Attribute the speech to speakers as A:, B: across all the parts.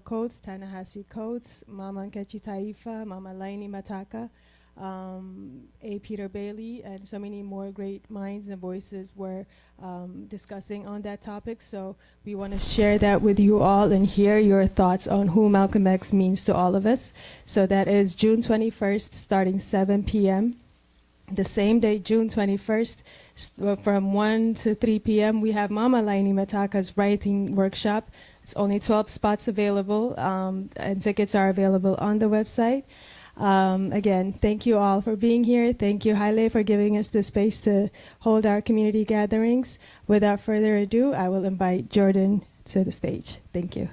A: Coates, Tanahasi Coates, Mama Nkechi Taifa, Mama Laini Mataka, A. Peter Bailey, and so many more great minds and voices were discussing on that topic. So we want to share that with you all and hear your thoughts on who Malcolm X means to all of us. So that is June 21st, starting 7 p.m. The same day, June 21st, from 1 to 3 p.m., we have Mama Laini Mataka's writing workshop. It's only 12 spots available, and tickets are available on the website. Again, thank you all for being here. Thank you, Haile, for giving us the space to hold our community gatherings. Without further ado, I will invite Jordan to the stage. Thank you.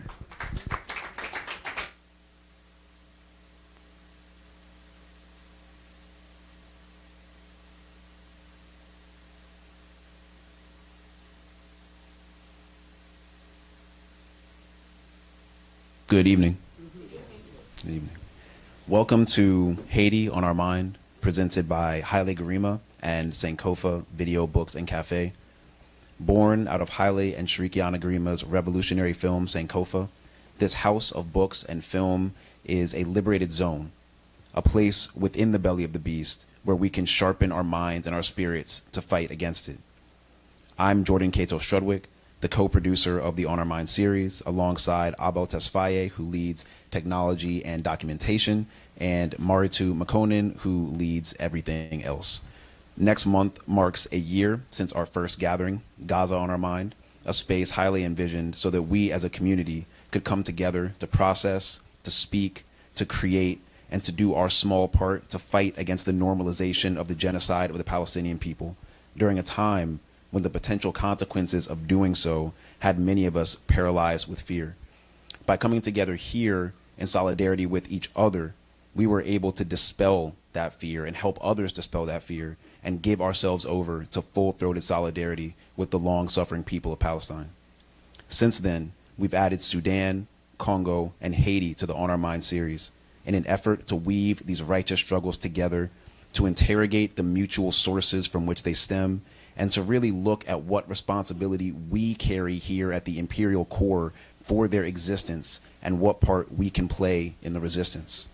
B: Good evening. Good evening. Welcome to Haiti on Our Mind, presented by Haile Garima and Sankofa Video Books and Cafe. Born out of Haile and Shrikiana Garima's revolutionary film Sankofa, this house of books and film is a liberated zone, a place within the belly of the beast where we can sharpen our minds and our spirits to fight against it. I'm Jordan Cato Strudwick, the co-producer of the On Our Mind series, alongside Abel Tesfaye, who leads technology and documentation, and Maritu Makonnen, who leads everything else. Next month marks a year since our first gathering, Gaza on Our Mind, a space highly envisioned so that we as a community could come together to process, to speak, to create, and to do our small part to fight against the normalization of the genocide of the Palestinian people during a time when the potential consequences of doing so had many of us paralyzed with fear. By coming together here in solidarity with each other, we were able to dispel that fear and help others dispel that fear and give ourselves over to full-throated solidarity with the long-suffering people of Palestine. Since then, we've added Sudan, Congo, and Haiti to the On Our Mind series in an effort to weave these righteous struggles together, to interrogate the mutual sources from which they stem, and to really look at what responsibility we carry here at the imperial core for their existence and what part we can play in the resistance.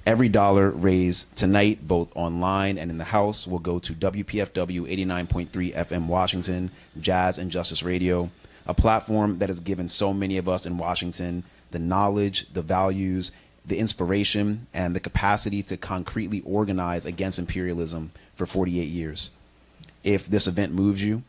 B: Every dollar raised tonight, both online and in the house, will go to WPFW 89.3 FM Washington, Jazz and Justice Radio, a platform that has given so many of us in Washington the knowledge, the values, the inspiration, and the capacity to concretely organize against imperialism for 48 years. If this event moves you,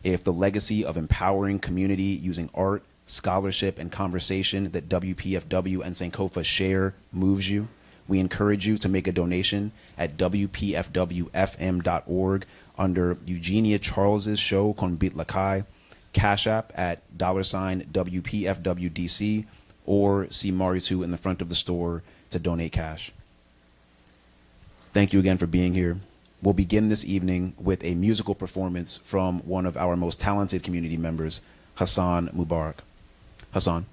B: if the legacy of empowering community using art, scholarship, and conversation that WPFW and Sankofa share moves you, we encourage you to make a donation at WPFWFM.org under Eugenia Charles's show Con Bit Lakai, Cash App at $WPFWDC, or see Maritu in the front of the store to donate cash. Thank you again for being here. We'll begin this evening with a musical performance from one of our most talented community members, Hassan Mubarak. Hassan.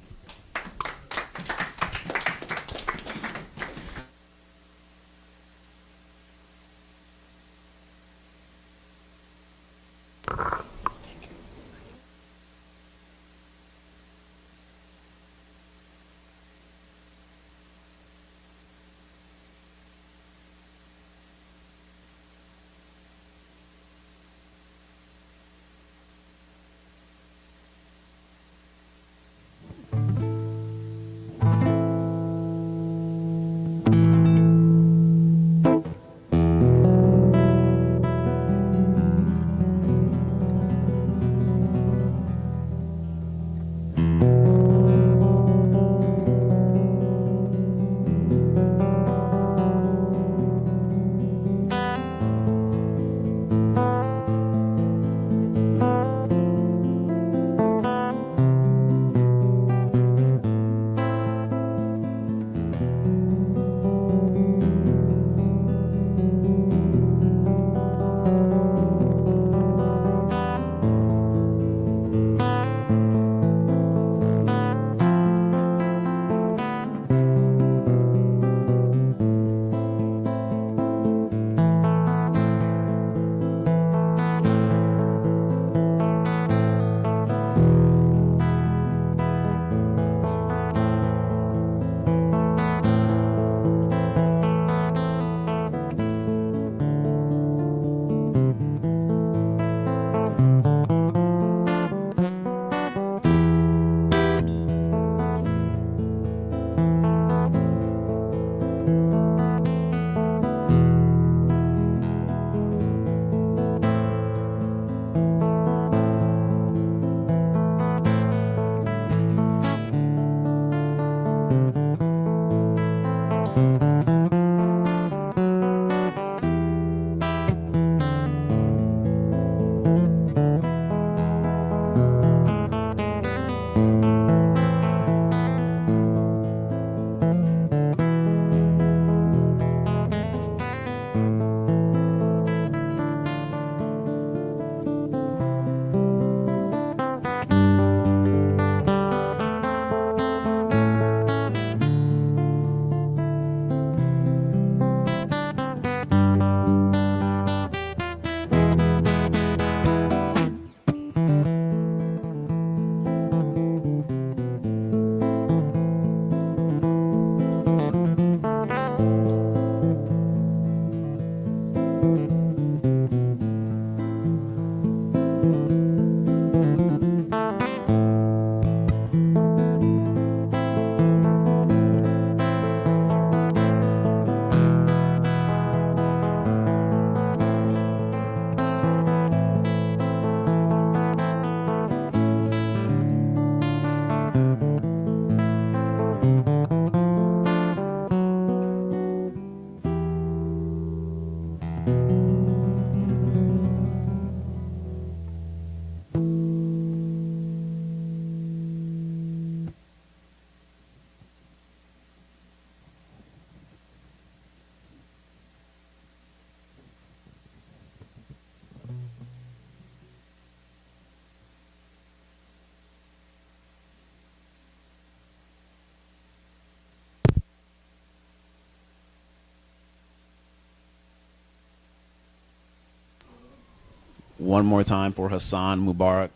B: one more time for Hassan Mubarak.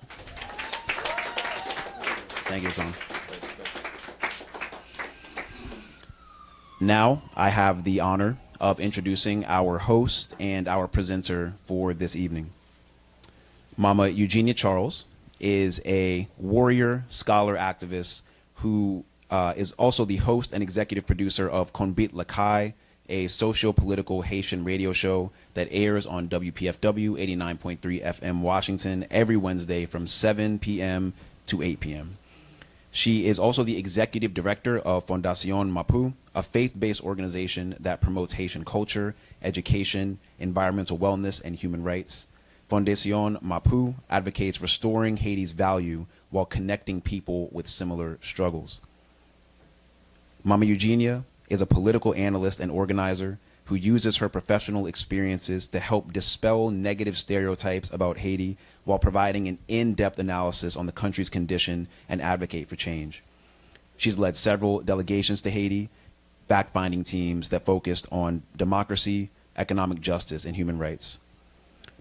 B: Thank you, Hassan. Now, I have the honor of introducing our host and our presenter for this evening. Mama Eugenia Charles is a warrior, scholar, activist who is also the host and executive producer of Konbit Lakai, a socio-political Haitian radio show that airs on WPFW 89.3 FM Washington every Wednesday from 7 p.m. to 8 p.m. She is also the executive director of Fondation Mapu, a faith-based organization that promotes Haitian culture, education, environmental wellness, and human rights. Fondation Mapu advocates restoring Haiti's value while connecting people with similar struggles. Mama Eugenia is a political analyst and organizer who uses her professional experiences to help dispel negative stereotypes about Haiti while providing an in-depth analysis on the country's condition and advocate for change. She's led several delegations to Haiti, fact-finding teams that focused on democracy, economic justice, and human rights.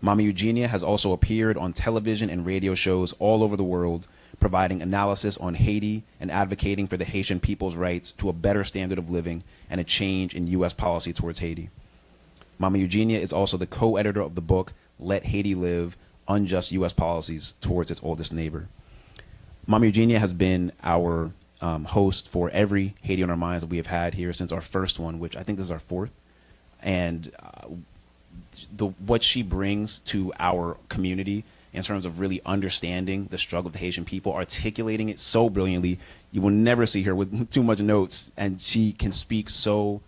B: Mama Eugenia has also appeared on television and radio shows all over the world, providing analysis on Haiti and advocating for the Haitian people's rights to a better standard of living and a change in U.S. policy towards Haiti. Mama Eugenia is also the co-editor of the book, Let Haiti Live, Unjust U.S. Policies Towards Its Oldest Neighbor. Mama Eugenia has been our host for every Haiti on Our Minds that we have had here since our first one, which I think this is our fourth. And what she brings to our community in terms of really understanding the struggle of the Haitian people, articulating it so brilliantly, you will never see her with too much notes, and she can speak so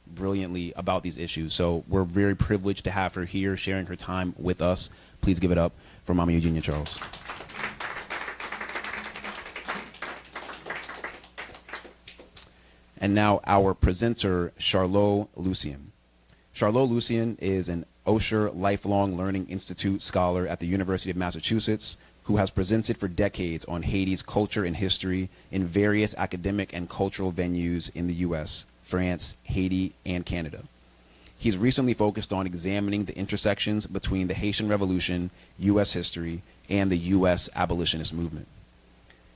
B: brilliantly about these issues. So we're very privileged to have her here sharing her time with us. Please give it up for Mama Eugenia Charles. And now our presenter, Charlot Lucien. Charlot Lucien is an Osher Lifelong Learning Institute scholar at the University of Massachusetts who has presented for decades on Haiti's culture and history in various academic and cultural venues in the U.S., France, Haiti, and Canada. He's recently focused on examining the intersections between the Haitian Revolution, U.S. history, and the U.S. abolitionist movement.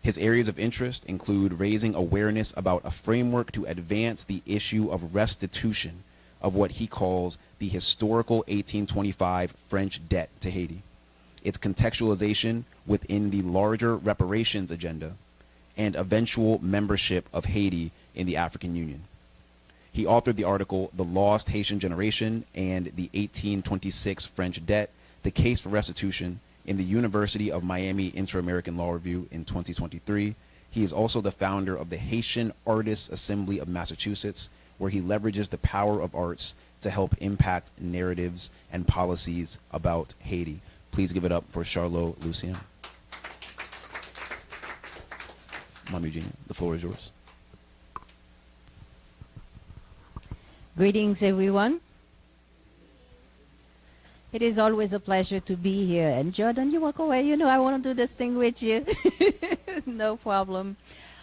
B: His areas of interest include raising awareness about a framework to advance the issue of restitution of what he calls the historical 1825 French debt to Haiti, its contextualization within the larger reparations agenda, and eventual membership of Haiti in the African Union. He authored the article, The Lost Haitian Generation and the 1826 French Debt, The Case for Restitution, in the University of Miami Inter-American Law Review in 2023. He is also the founder of the Haitian Artists Assembly of Massachusetts, where he leverages the power of arts to help impact narratives and policies about Haiti. Please give it up for Charlot Lucien. Mama Eugenia, the floor is yours.
C: Greetings, everyone. It is always a pleasure to be here. And Jordan, you walk away. You know I want to do this thing with you. No problem.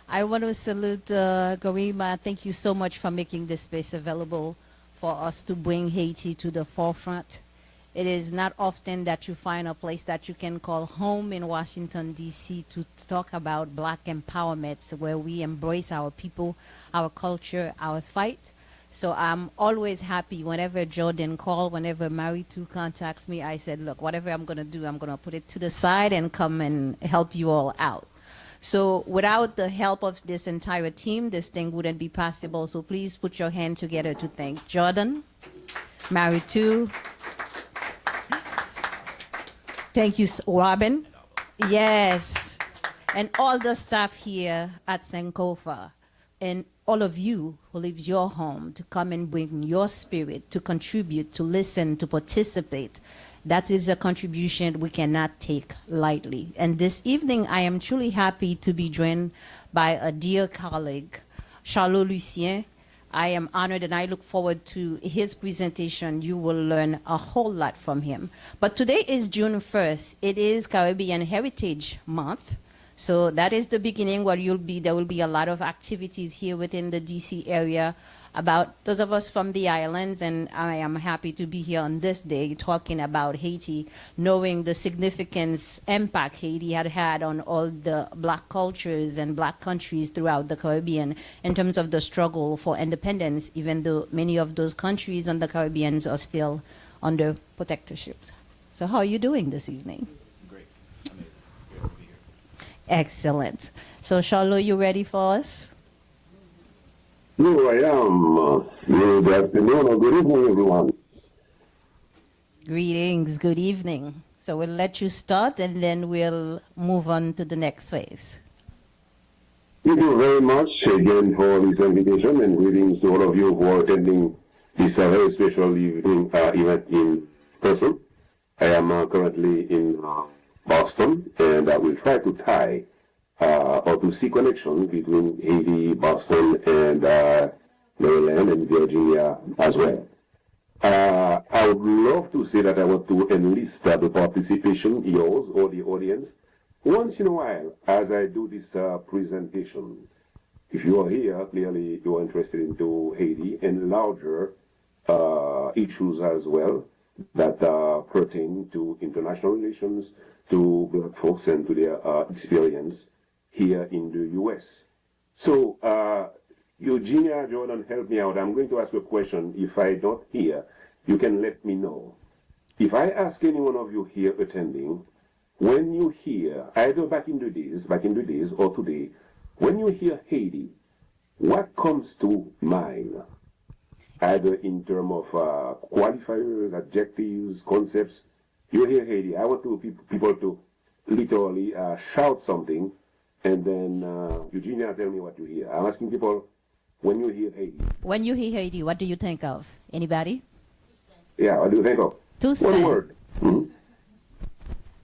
C: I want to salute Garima. Thank you so much for making this space available for us to bring Haiti to the forefront. It is not often that you find a place that you can call home in Washington, D.C. to talk about Black empowerment, where we embrace our people, our culture, our fight. So I'm always happy whenever Jordan calls, whenever Maritu contacts me, I said, look, whatever I'm going to do, I'm going to put it to the side and come and help you all out. So without the help of this entire team, this thing wouldn't be possible. So please put your hand together to thank Jordan, Maritu. Thank you, Robin. Yes. And all the staff here at Sankofa. And all of you who leaves your home to come and bring your spirit, to contribute, to listen, to participate. That is a contribution we cannot take lightly. And this evening, I am truly happy to be joined by a dear colleague, Charlot Lucien. I am honored and I look forward to his presentation. You will learn a whole lot from him. But today is June 1st. It is Caribbean Heritage Month. So that is the beginning where there will be a lot of activities here within the DC area about those of us from the islands, and I am happy to be here on this day talking about Haiti, knowing the significance impact Haiti had on all the black cultures and black countries throughout the Caribbean in terms of the struggle for independence, even though many of those countries on the Caribbean are still under protectorships. So how are you doing this evening?
B: Great. Amazing. Great to be here.
C: Excellent. So Charlot, you ready for us?
D: No, I am. Good afternoon or good evening, everyone.
C: Greetings, good evening. So we'll let you start and then we'll move on to the next phase.
D: Thank you very much again for this invitation, and greetings to all of you who are attending this very special event in person. I am currently in Boston, and I will try to tie or to see connection between Haiti, Boston, and Maryland and Virginia as well. I would love to say that I want to enlist the participation, yours or the audience, once in a while as I do this presentation. If you are here, clearly you are interested into Haiti and larger issues as well that pertain to international relations, to black folks, and to their experience here in the U.S. So, Eugenia, Jordan, help me out. I'm going to ask you a question. If I don't hear, you can let me know. If I ask any one of you here attending, when you hear, either back in the days or today, when you hear Haiti, what comes to mind? Either in terms of qualifiers, adjectives, concepts. You hear Haiti. I want people to literally shout something, and then Eugenia, tell me what you hear. I'm asking people, when you hear Haiti.
C: When you hear Haiti, what do you think of? Anybody?
D: Yeah, what do you think of?
C: Toussaint.
D: One word. Mm-hmm.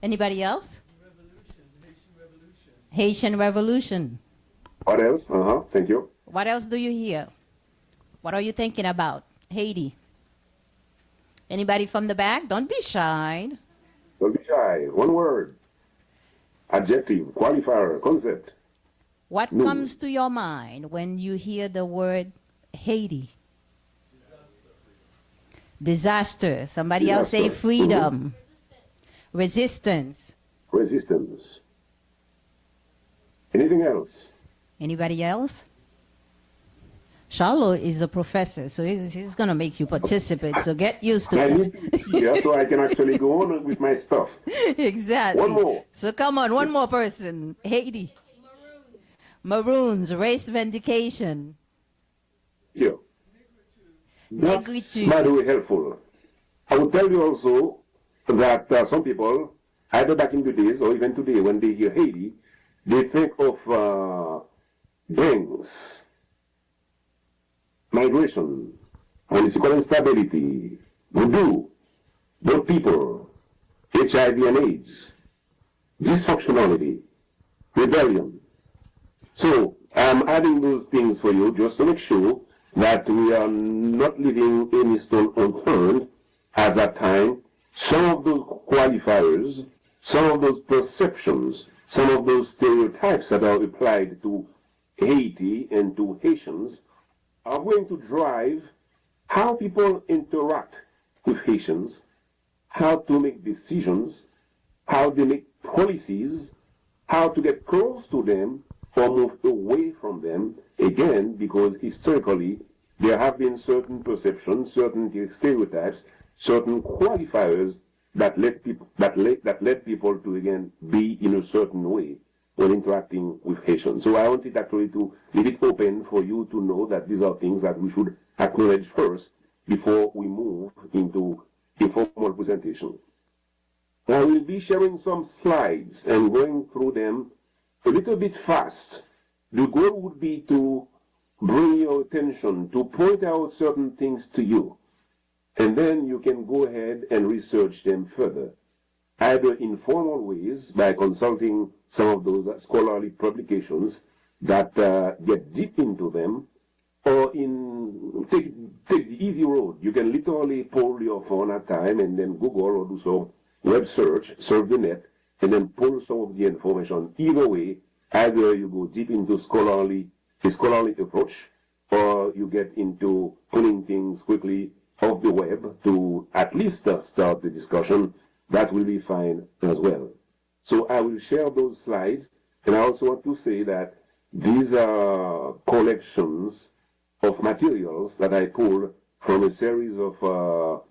C: Anybody else? Haitian Revolution.
D: What else? Thank you.
C: What else do you hear? What are you thinking about? Haiti. Anybody from the back? Don't be shy.
D: Don't be shy. One word. Adjective, qualifier, concept.
C: What comes to your mind when you hear the word Haiti? Disaster. Somebody else say
D: Disaster.
C: freedom. Resistance.
D: Resistance. Anything else?
C: Anybody else? Charlot is a professor, so he's going to make you participate, so get used to
D: I
C: it.
D: need to be here so I can actually go on with my stuff.
C: Exactly.
D: One more.
C: So come on, one more person. Haiti. Maroons, race vindication.
D: Here. That's
C: Negritude.
D: very helpful. I will tell you also that some people, either back in the days or even today, when they hear Haiti, they think of gangs, migration, political instability, voodoo, both people, HIV and AIDS, dysfunctionality, rebellion. So I'm adding those things for you just to make sure that we are not leaving any stone unturned as at time some of those qualifiers, some of those perceptions, some of those stereotypes that are applied to Haiti and to Haitians are going to drive how people interact with Haitians, how to make decisions, how they make policies, how to get close to them or move away from them, again, because historically there have been certain perceptions, certain stereotypes, certain qualifiers that led people to, again, be in a certain way when interacting with Haitians. So I wanted actually to leave it open for you to know that these are things that we should acknowledge first before we move into a formal presentation. I will be sharing some slides and going through them a little bit fast. The goal would be to bring your attention, to point out certain things to you, and then you can go ahead and research them further, either in formal ways by consulting some of those scholarly publications that get deep into them, or take the easy road. You can literally pull your phone at time and then Google or do some web search, surf the net, and then pull some of the information. Either way, Either you go deep into a scholarly approach, or you get into pulling things quickly off the web to at least start the discussion. That will be fine as well. So I will share those slides, and I also want to say that these are collections of materials that I pulled from a series of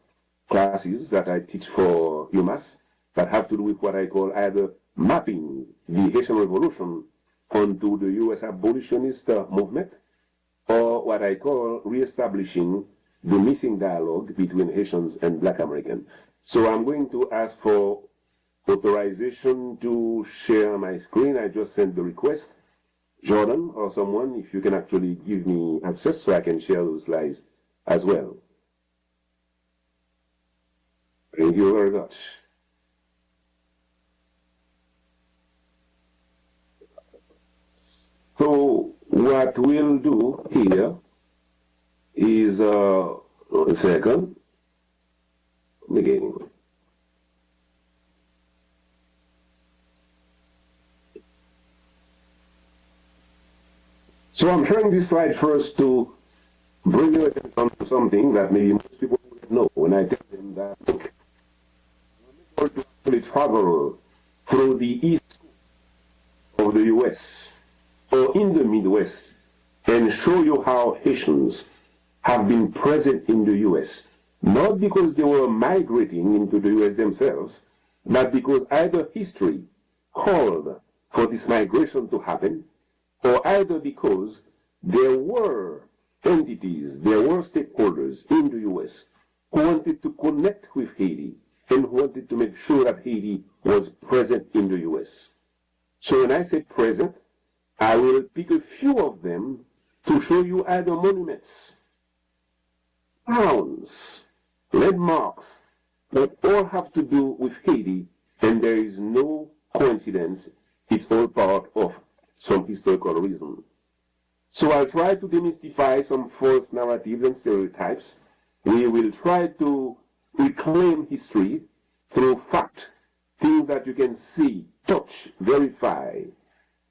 D: classes that I teach for UMass that have to do with what I call either mapping the Haitian Revolution onto the U.S. abolitionist movement, or what I call reestablishing the missing dialogue between Haitians and Black Americans. So I'm going to ask for authorization to share my screen. I just sent the request. Jordan or someone, if you can actually give me access so I can share those slides as well. Thank you very much. So what we'll do here is, a second, beginning. So I'm showing this slide first to bring your attention to something that maybe most people don't know when I tell them that look, I'm able to actually travel through the east of the US or in the Midwest and show you how Haitians have been present in the US, not because they were migrating into the US themselves, but because either history called for this migration to happen, or either because there were entities, there were stakeholders in the US who wanted to connect with Haiti and who wanted to make sure that Haiti was present in the US. So when I say present, I will pick a few of them to show you either monuments, towns, landmarks that all have to do with Haiti, and there is no coincidence. It's all part of some historical reason. So I'll try to demystify some false narratives and stereotypes. We will try to reclaim history through fact, things that you can see, touch, verify.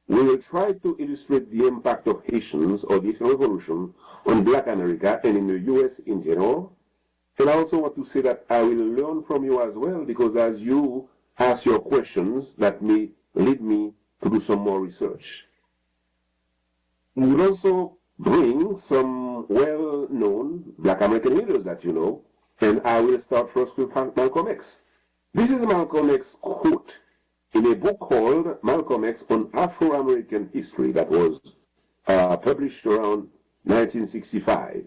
D: We will try to illustrate the impact of Haitians or the Haitian Revolution on Black America and in the US in general. And I also want to say that I will learn from you as well, because as you ask your questions, that may lead me to do some more research. We will also bring some well-known Black American leaders that you know, and I will start first with Malcolm X. This is Malcolm X's quote in a book called Malcolm X on Afro-American History that was published around 1965.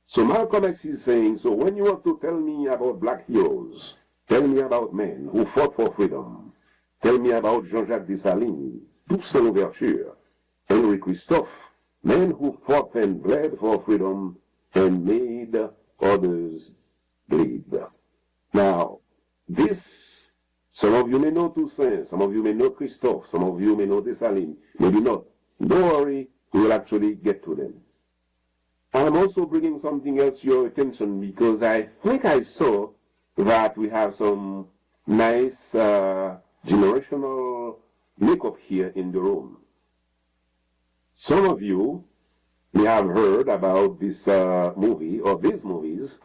D: So Malcolm X is saying, so when you want to tell me about black heroes, tell me about men who fought for freedom. Tell me about Jean-Jacques Dessalines, Toussaint Louverture, Henry Christophe, men who fought and bled for freedom and made others bleed. Now, this, some of you may know Toussaint, some of you may know Christophe, some of you may know Dessalines, maybe not. Don't worry, we will actually get to them. I'm also bringing something else to your attention because I think I saw that we have some nice generational makeup here in the room. Some of you may have heard about this movie or these movies,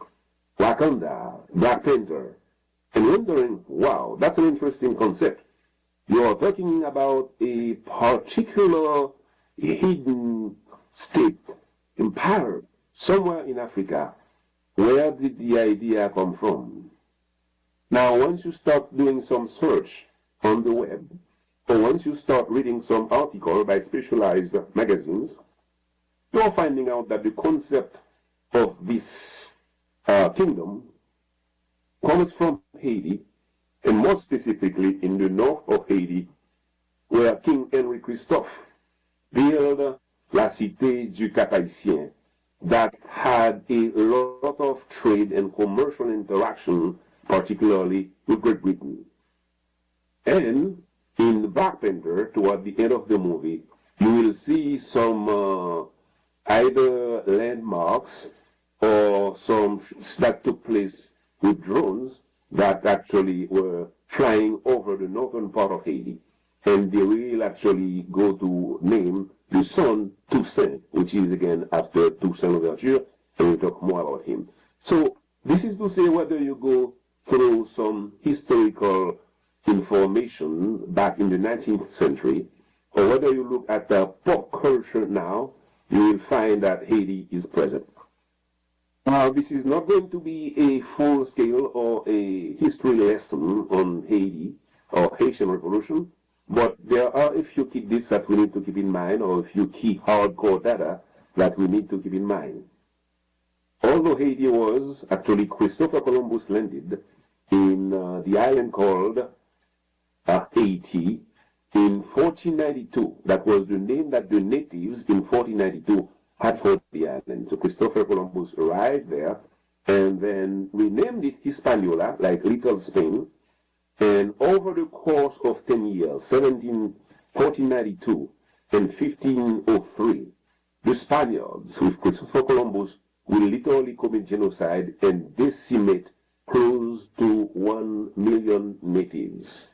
D: Wakanda, Black Panther, and wondering, wow, that's an interesting concept. You're talking about a particular hidden state, empire, somewhere in Africa. Where did the idea come from? Now, once you start doing some search on the web, or once you start reading some article by specialized magazines, you're finding out that the concept of this kingdom comes from Haiti, and more specifically in the north of Haiti, where King Henry Christophe built La Cité du Cap-Haïtien that had a lot of trade and commercial interaction, particularly with Great Britain. And in the Black Panther, toward the end of the movie, you will see some either landmarks or some that took place with drones that actually were flying over the northern part of Haiti. and they will actually go to name the son Toussaint, which is again after Toussaint Louverture, and we'll talk more about him. So this is to say whether you go through some historical information back in the 19th century, or whether you look at the pop culture now, you will find that Haiti is present. Now, this is not going to be a full-scale or a history lesson on Haiti or Haitian Revolution, but there are a few tidbits that we need to keep in mind, or a few key hardcore data that we need to keep in mind. Although Haiti was actually Christopher Columbus landed in the island called Haiti in 1492. That was the name that the natives in 1492 had for the island. So Christopher Columbus arrived there and then renamed it Hispaniola, like Little Spain. And over the course of 10 years, 1492 and 1503, the Spaniards with Christopher Columbus will literally commit genocide and decimate close to 1 million natives.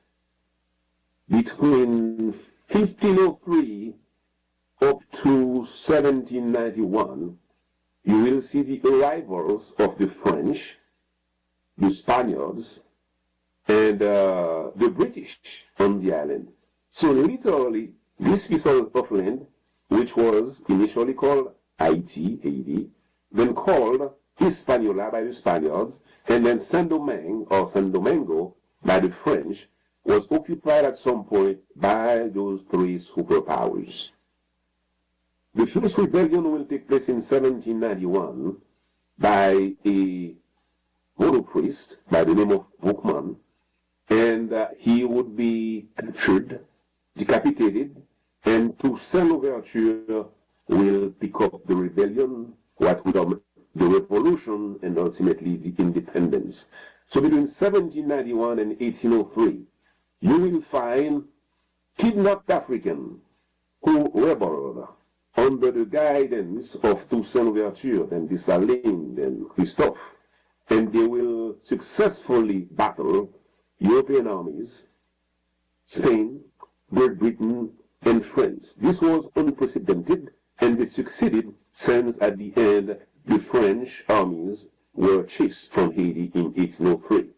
D: Between 1503 up to 1791, you will see the arrivals of the French, the Spaniards, and the British on the island. So literally, this piece of land, which was initially called Haiti, then called Hispaniola by the Spaniards, and then Saint-Domingue or Saint-Domingo by the French, was occupied at some point by those three superpowers. The first rebellion will take place in 1791 by a Vodou priest by the name of Boukman, and he would be captured, decapitated, and Toussaint Louverture will pick up the rebellion, what would become the revolution, and ultimately the independence. So between 1791 and 1803, you will find kidnapped Africans who rebelled under the guidance of Toussaint Louverture and Dessalines and Christophe, and they will successfully battle European armies, Spain, Great Britain, and France. This was unprecedented, and they succeeded since at the end the French armies were chased from Haiti in 1803.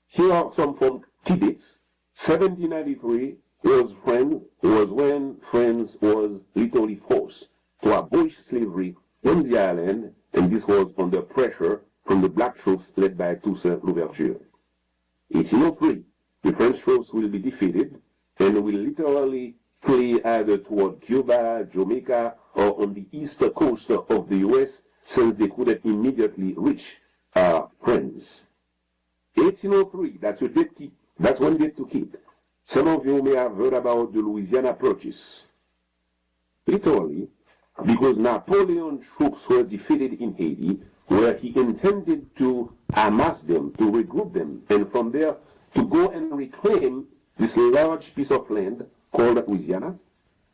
D: Here are some from tidbits. 1793 was when France was literally forced to abolish slavery on the island, and this was under pressure from the black troops led by Toussaint Louverture. 1803, the French troops will be defeated and will literally flee either toward Cuba, Jamaica, or on the eastern coast of the US, since they couldn't immediately reach France. 1803, that's one date to keep. Some of you may have heard about the Louisiana Purchase. Literally, because Napoleon's troops were defeated in Haiti, where he intended to amass them, to regroup them, and from there to go and reclaim this large piece of land called Louisiana.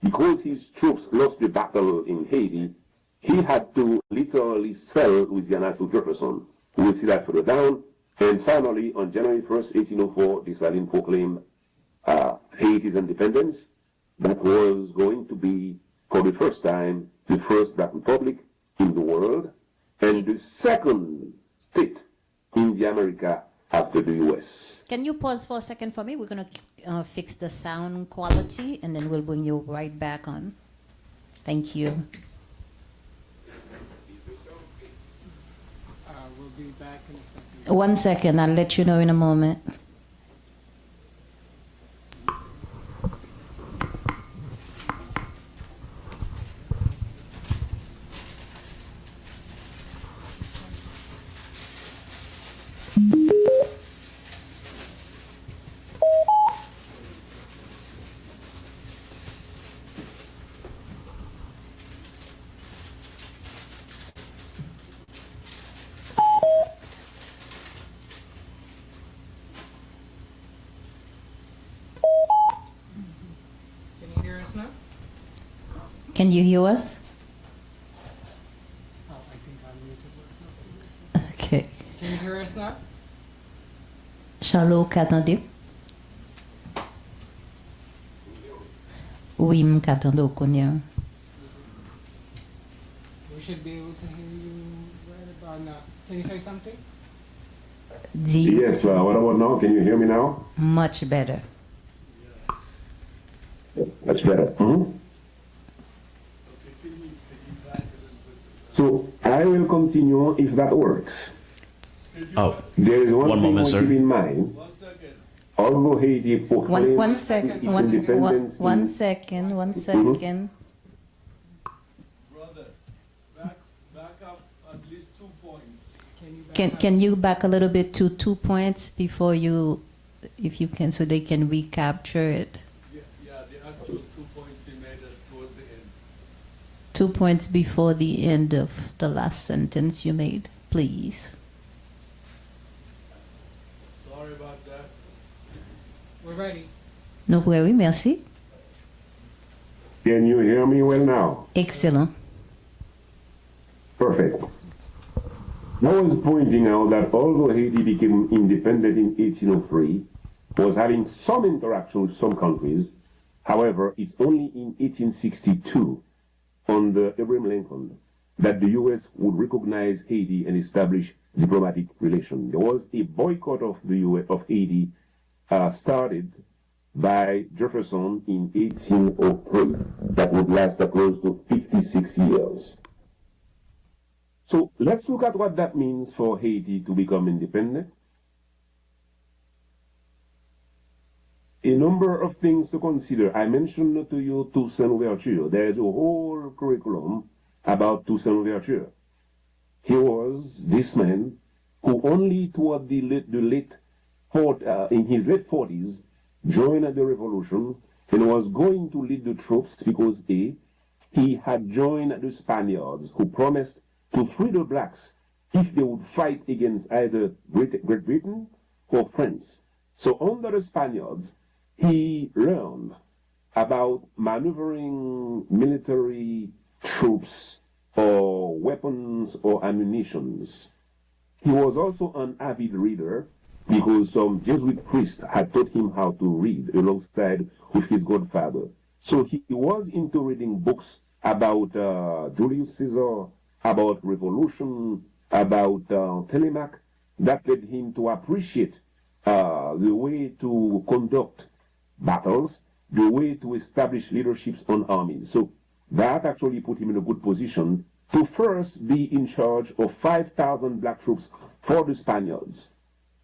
D: Because his troops lost the battle in Haiti, he had to literally sell Louisiana to Jefferson. We will see that further down. And finally, on January 1st, 1804, Dessalines proclaimed Haiti's independence. That was going to be, for the first time, the first black republic in the world, and the second state in the America after the U.S.
C: Can you pause for a second for me? We're going to fix the sound quality, and then we'll bring you right back on. Thank you.
E: We'll be back in a second.
C: 1 second. I'll let you know in a moment. Can you hear us?
E: Oh, I think I'm muted.
C: Okay.
E: Can you hear us now?
C: Charlot, qu'attendez? Oui, m'katando konya.
E: We should be able to hear you right about now. Can you say something?
C: Di
D: Yes, what about now? Can you hear me now?
C: much better.
D: That's better. So I will continue if that works.
B: Oh,
D: There is one
B: One
D: thing
B: moment,
D: to
B: sir.
D: keep in mind. Although Haiti proclaimed
C: One
D: its
C: second.
D: independence
C: One
D: in-
C: second. 1 second.
F: Brother, back up at least 2 points.
E: Can you back
C: Can
E: up?
C: can you back a little bit to 2 points before you, if you can, so they can recapture it.
F: Yeah, the actual 2 points he made towards the end.
C: 2 points before the end of the last sentence you made, please.
F: Sorry about that.
E: We're ready.
C: No worry, merci.
D: Can you hear me well now?
C: Excellent.
D: Perfect. I was pointing out that although Haiti became independent in 1803, was having some interaction with some countries, however, it's only in 1862, under Abraham Lincoln, that the U.S. would recognize Haiti and establish diplomatic relations. There was a boycott of the U.S. of Haiti started by Jefferson in 1803 that would last close to 56 years. So let's look at what that means for Haiti to become independent. A number of things to consider. I mentioned to you Toussaint Louverture. There's a whole curriculum about Toussaint Louverture. He was this man who only toward in his late 40s joined the revolution and was going to lead the troops because he had joined the Spaniards who promised to free the blacks if they would fight against either Great Britain or France. So under the Spaniards, he learned about maneuvering military troops or weapons or ammunitions. He was also an avid reader because some Jesuit priest had taught him how to read alongside with his godfather. So he was into reading books about Julius Caesar, about revolution, about Telemaque. That led him to appreciate the way to conduct battles, the way to establish leaderships on armies. So that actually put him in a good position to first be in charge of 5,000 black troops for the Spaniards.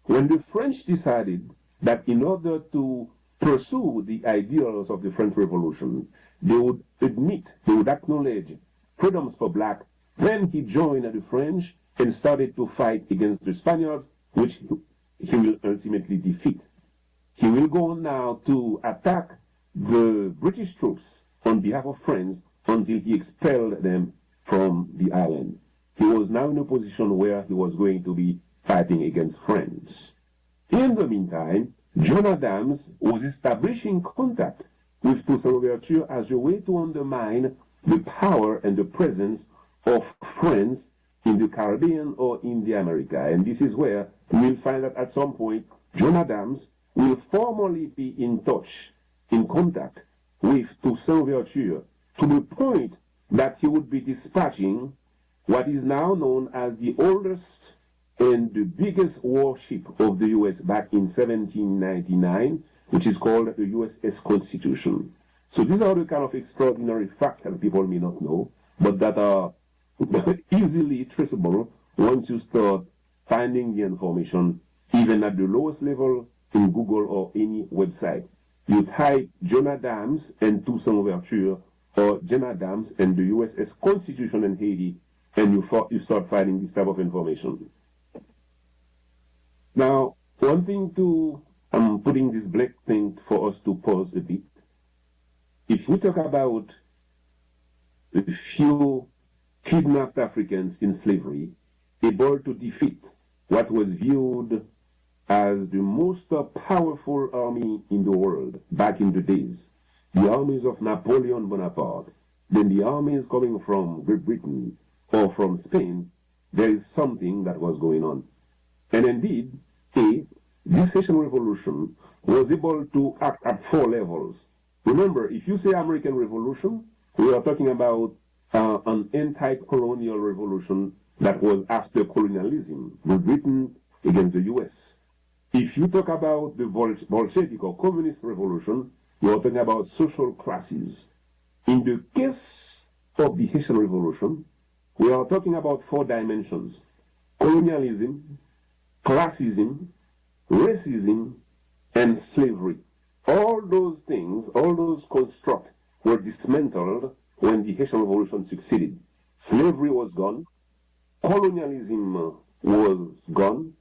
D: When the French decided that in order to pursue the ideals of the French Revolution, they would acknowledge freedoms for black, then he joined the French and started to fight against the Spaniards, which he will ultimately defeat. He will go on now to attack the British troops on behalf of France until he expelled them from the island. He was now in a position where he was going to be fighting against France. In the meantime, John Adams was establishing contact with Toussaint Louverture as a way to undermine the power and the presence of France in the Caribbean or in the America. And this is where we'll find that at some point, John Adams will formally be in touch, in contact with Toussaint Louverture to the point that he would be dispatching what is now known as the oldest and the biggest warship of the U.S. back in 1799, which is called the USS Constitution. So these are the kind of extraordinary facts that people may not know, but that are easily traceable once you start finding the information, even at the lowest level in Google or any website. You type John Adams and Toussaint Louverture or John Adams and the USS Constitution in Haiti, and you start finding this type of information. Now, one thing I'm putting this black thing for us to pause a bit. If we talk about a few kidnapped Africans in slavery, able to defeat what was viewed as the most powerful army in the world back in the days, the armies of Napoleon Bonaparte, then the armies coming from Great Britain or from Spain, there is something that was going on. And indeed, this Haitian Revolution was able to act at 4 levels. Remember, if you say American Revolution, we are talking about an anti-colonial revolution that was after colonialism, with Britain against the US. If you talk about the Bolshevik or communist revolution, you are talking about social classes. In the case of the Haitian Revolution, we are talking about 4 dimensions: colonialism, classism, racism, and slavery. All those things, all those constructs were dismantled when the Haitian Revolution succeeded. Slavery was gone, colonialism was gone,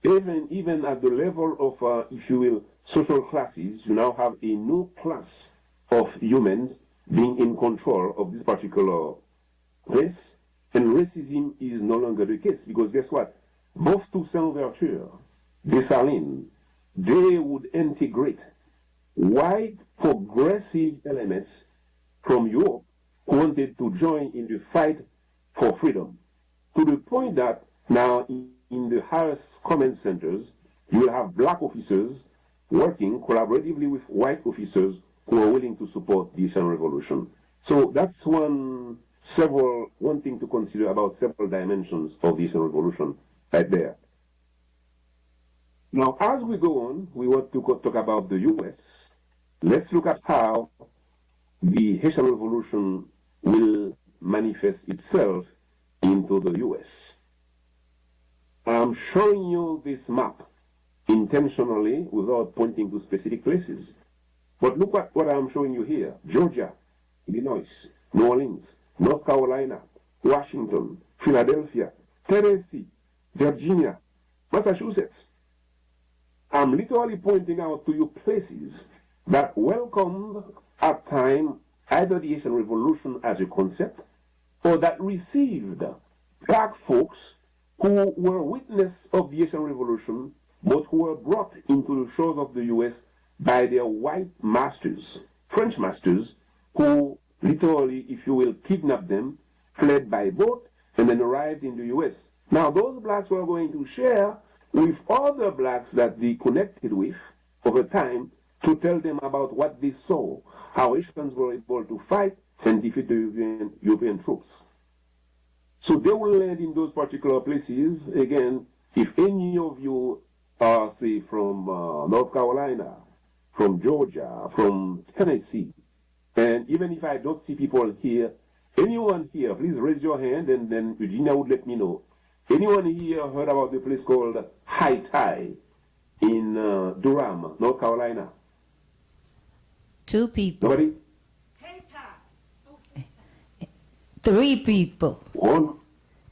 D: even at the level of, if you will, social classes, you now have a new class of humans being in control of this particular place, and racism is no longer the case, because guess what? Both Toussaint Louverture, Dessalines, they would integrate white progressive elements from Europe who wanted to join in the fight for freedom, to the point that now in the highest command centers, you will have black officers working collaboratively with white officers who are willing to support the Haitian Revolution. So that's one thing to consider about several dimensions of the Haitian Revolution right there. Now, as we go on, we want to talk about the US. Let's look at how the Haitian Revolution will manifest itself into the US. I'm showing you this map intentionally without pointing to specific places. But look at what I'm showing you here: Georgia, Illinois, New Orleans, North Carolina, Washington, Philadelphia, Tennessee, Virginia, Massachusetts. I'm literally pointing out to you places that welcomed at time either the Haitian Revolution as a concept, or that received black folks who were witness of the Haitian Revolution, but who were brought into the shores of the US by their white masters, French masters, who literally, if you will, kidnapped them, fled by boat, and then arrived in the US. Now, those blacks were going to share with other blacks that they connected with over time to tell them about what they saw, how Haitians were able to fight and defeat the European troops. So they will land in those particular places. Again, if any of you are, say, from North Carolina, from Georgia, from Tennessee, and even if I don't see people here, anyone here, please raise your hand, and then Eugenia would let me know. Anyone here heard about the place called Haiti in Durham, North Carolina?
C: 2 people.
D: Nobody?
C: 3 people.
D: 1?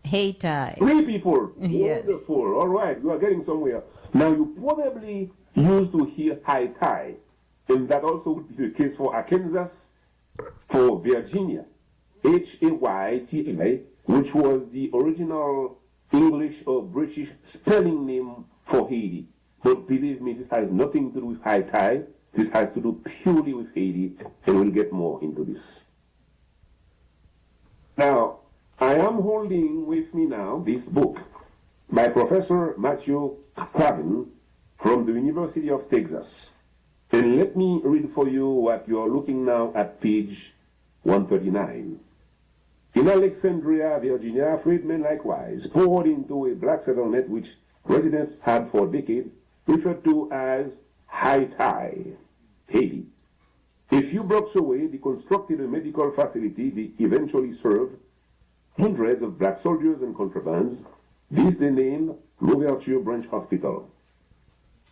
C: Haiti.
D: 3 people.
C: Yes.
D: Wonderful. All right, you are getting somewhere. Now, you probably used to hear Haiti, and that also would be the case for Arkansas, for Virginia, Hayta, which was the original English or British spelling name for Haiti. But believe me, this has nothing to do with Haiti. This has to do purely with Haiti, and we'll get more into this. Now, I am holding with me now this book by Professor Matthew Clavin from the University of Texas. And let me read for you what you are looking now at page 139. In Alexandria, Virginia, freedmen likewise poured into a black settlement which residents had for decades referred to as Haiti, Haiti. A few blocks away, they constructed a medical facility that eventually served hundreds of black soldiers and contrabands. This they named Louverture Branch Hospital.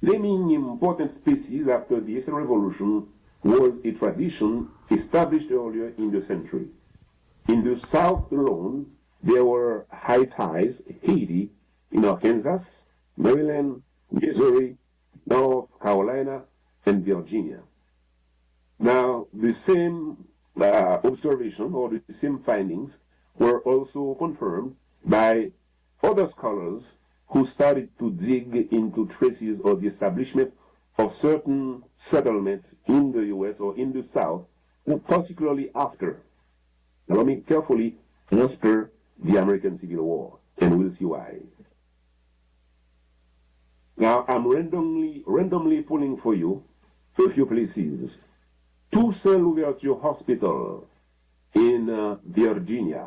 D: Naming important species after the Haitian Revolution was a tradition established earlier in the century. In the South alone, there were Haitis, Haiti, in Arkansas, Maryland, Missouri, North Carolina, and Virginia. Now, the same observation or the same findings were also confirmed by other scholars who started to dig into traces of the establishment of certain settlements in the US or in the South, particularly after, allow me carefully, after the American Civil War, and we'll see why. Now, I'm randomly pulling for you a few places. Toussaint Louverture Hospital in Virginia,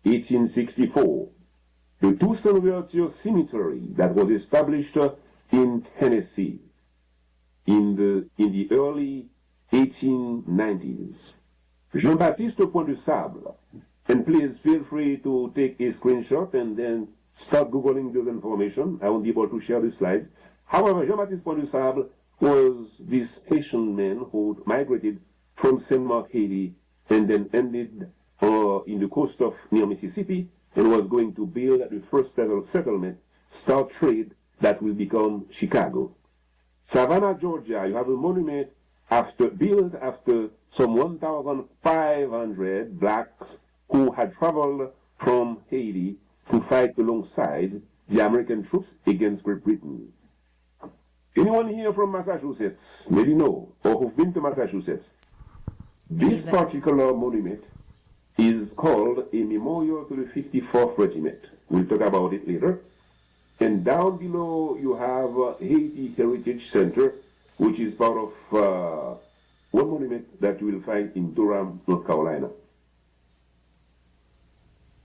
D: 1864. The Toussaint Louverture Cemetery that was established in Tennessee in the early 1890s. Jean-Baptiste Point de Sable. And please feel free to take a screenshot and then start Googling this information. I won't be able to share the slides. However, Jean-Baptiste Point de Sable was this Haitian man who migrated from Saint-Marc, Haiti, and then ended in the coast of near Mississippi, and was going to build the first settlement, start trade that will become Chicago. Savannah, Georgia, you have a monument built after some 1,500 blacks who had traveled from Haiti to fight alongside the American troops against Great Britain. Anyone here from Massachusetts? Maybe no, or who've been to Massachusetts? This particular monument is called a memorial to the 54th Regiment. We'll talk about it later. And down below you have Haiti Heritage Center, which is part of one monument that you will find in Durham, North Carolina.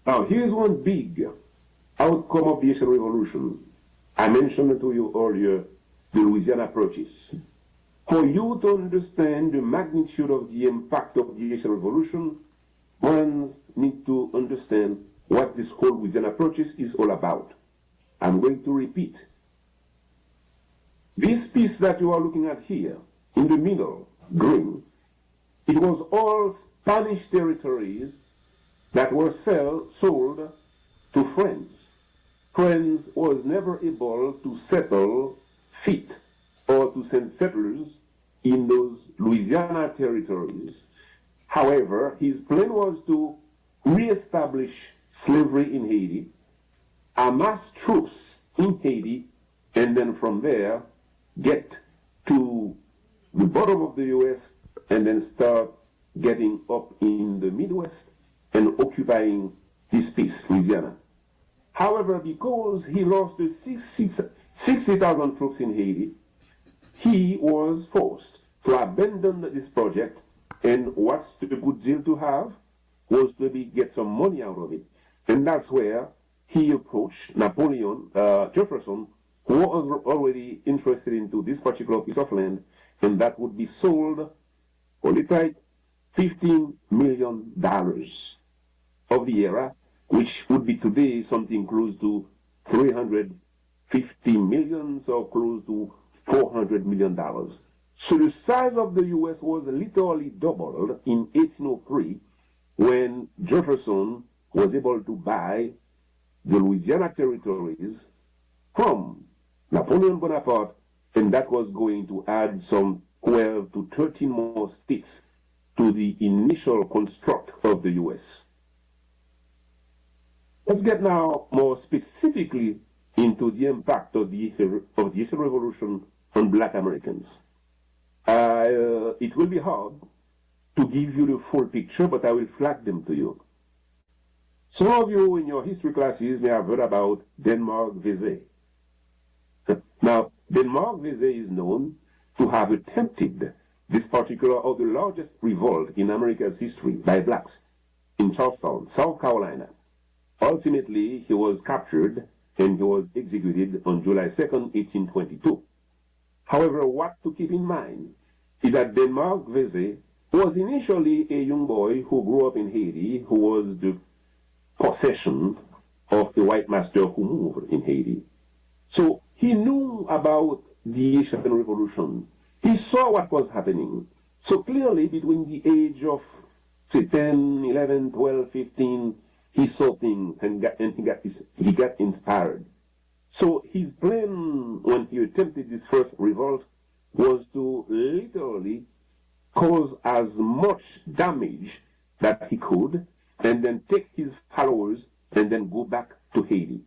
D: Now, here's one big outcome of the Haitian Revolution. I mentioned to you earlier the Louisiana Purchase. For you to understand the magnitude of the impact of the Haitian Revolution, one needs to understand what this whole Louisiana Purchase is all about. I'm going to repeat. This piece that you are looking at here, in the middle, green, it was all Spanish territories that were sold to France. France was never able to settle feet or to send settlers in those Louisiana territories. However, his plan was to re-establish slavery in Haiti, amass troops in Haiti, and then from there get to the bottom of the U.S. and then start getting up in the Midwest and occupying this piece, Louisiana. However, because he lost the 60,000 troops in Haiti, he was forced to abandon this project, and what's a good deal to have was to get some money out of it. And that's where he approached Napoleon, Jefferson, who was already interested into this particular piece of land, and that would be sold for the $15 million of the era, which would be today something close to 350 million, so close to $400 million. So the size of the U.S. was literally doubled in 1803 when Jefferson was able to buy the Louisiana territories from Napoleon Bonaparte, and that was going to add some 12 to 13 more states to the initial construct of the U.S. Let's get now more specifically into the impact of the Haitian Revolution on black Americans. It will be hard to give you the full picture, but I will flag them to you. Some of you in your history classes may have heard about Denmark Vesey. Now, Denmark Vesey is known to have attempted this particular or the largest revolt in America's history by blacks in Charleston, South Carolina. Ultimately, he was captured and he was executed on July 2nd, 1822. However, what to keep in mind is that Denmark Vesey was initially a young boy who grew up in Haiti, who was the possession of a white master who moved in Haiti. So he knew about the Haitian Revolution. He saw what was happening. So clearly, between the age of, say, 10, 11, 12, 15, he saw things and he got inspired. So his plan when he attempted this first revolt was to literally cause as much damage that he could and then take his followers and then go back to Haiti.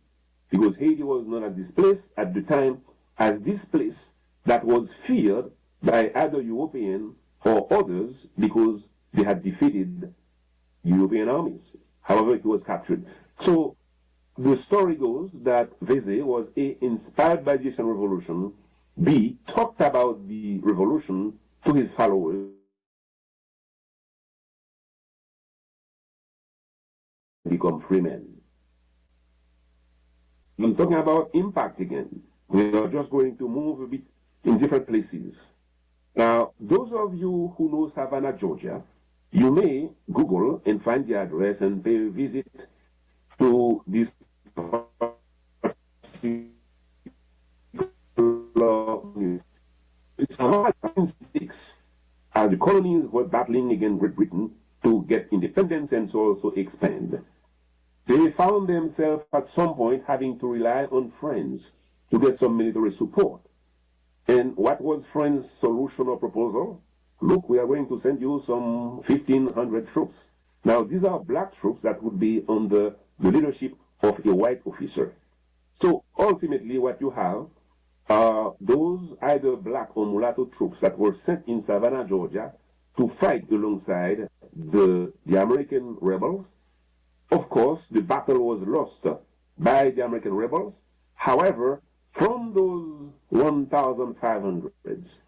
D: Because Haiti was known at this place at the time as this place that was feared by either European or others because they had defeated European armies. However, he was captured. So the story goes that Vesey was A, inspired by the Haitian Revolution, B, talked about the revolution to his followers become free men. I'm talking about impact again. We are just going to move a bit in different places. Now, those of you who know Savannah, Georgia, you may Google and find the address and pay a visit to this it's about 1906, as the colonies were battling against Great Britain to get independence and to also expand. They found themselves at some point having to rely on friends to get some military support. And what was friends' solution or proposal? Look, we are going to send you some 1,500 troops. Now, these are black troops that would be under the leadership of a white officer. So ultimately what you have are those either black or mulatto troops that were sent in Savannah, Georgia to fight alongside the American rebels. Of course, the battle was lost by the American rebels. However, from those 1,500s,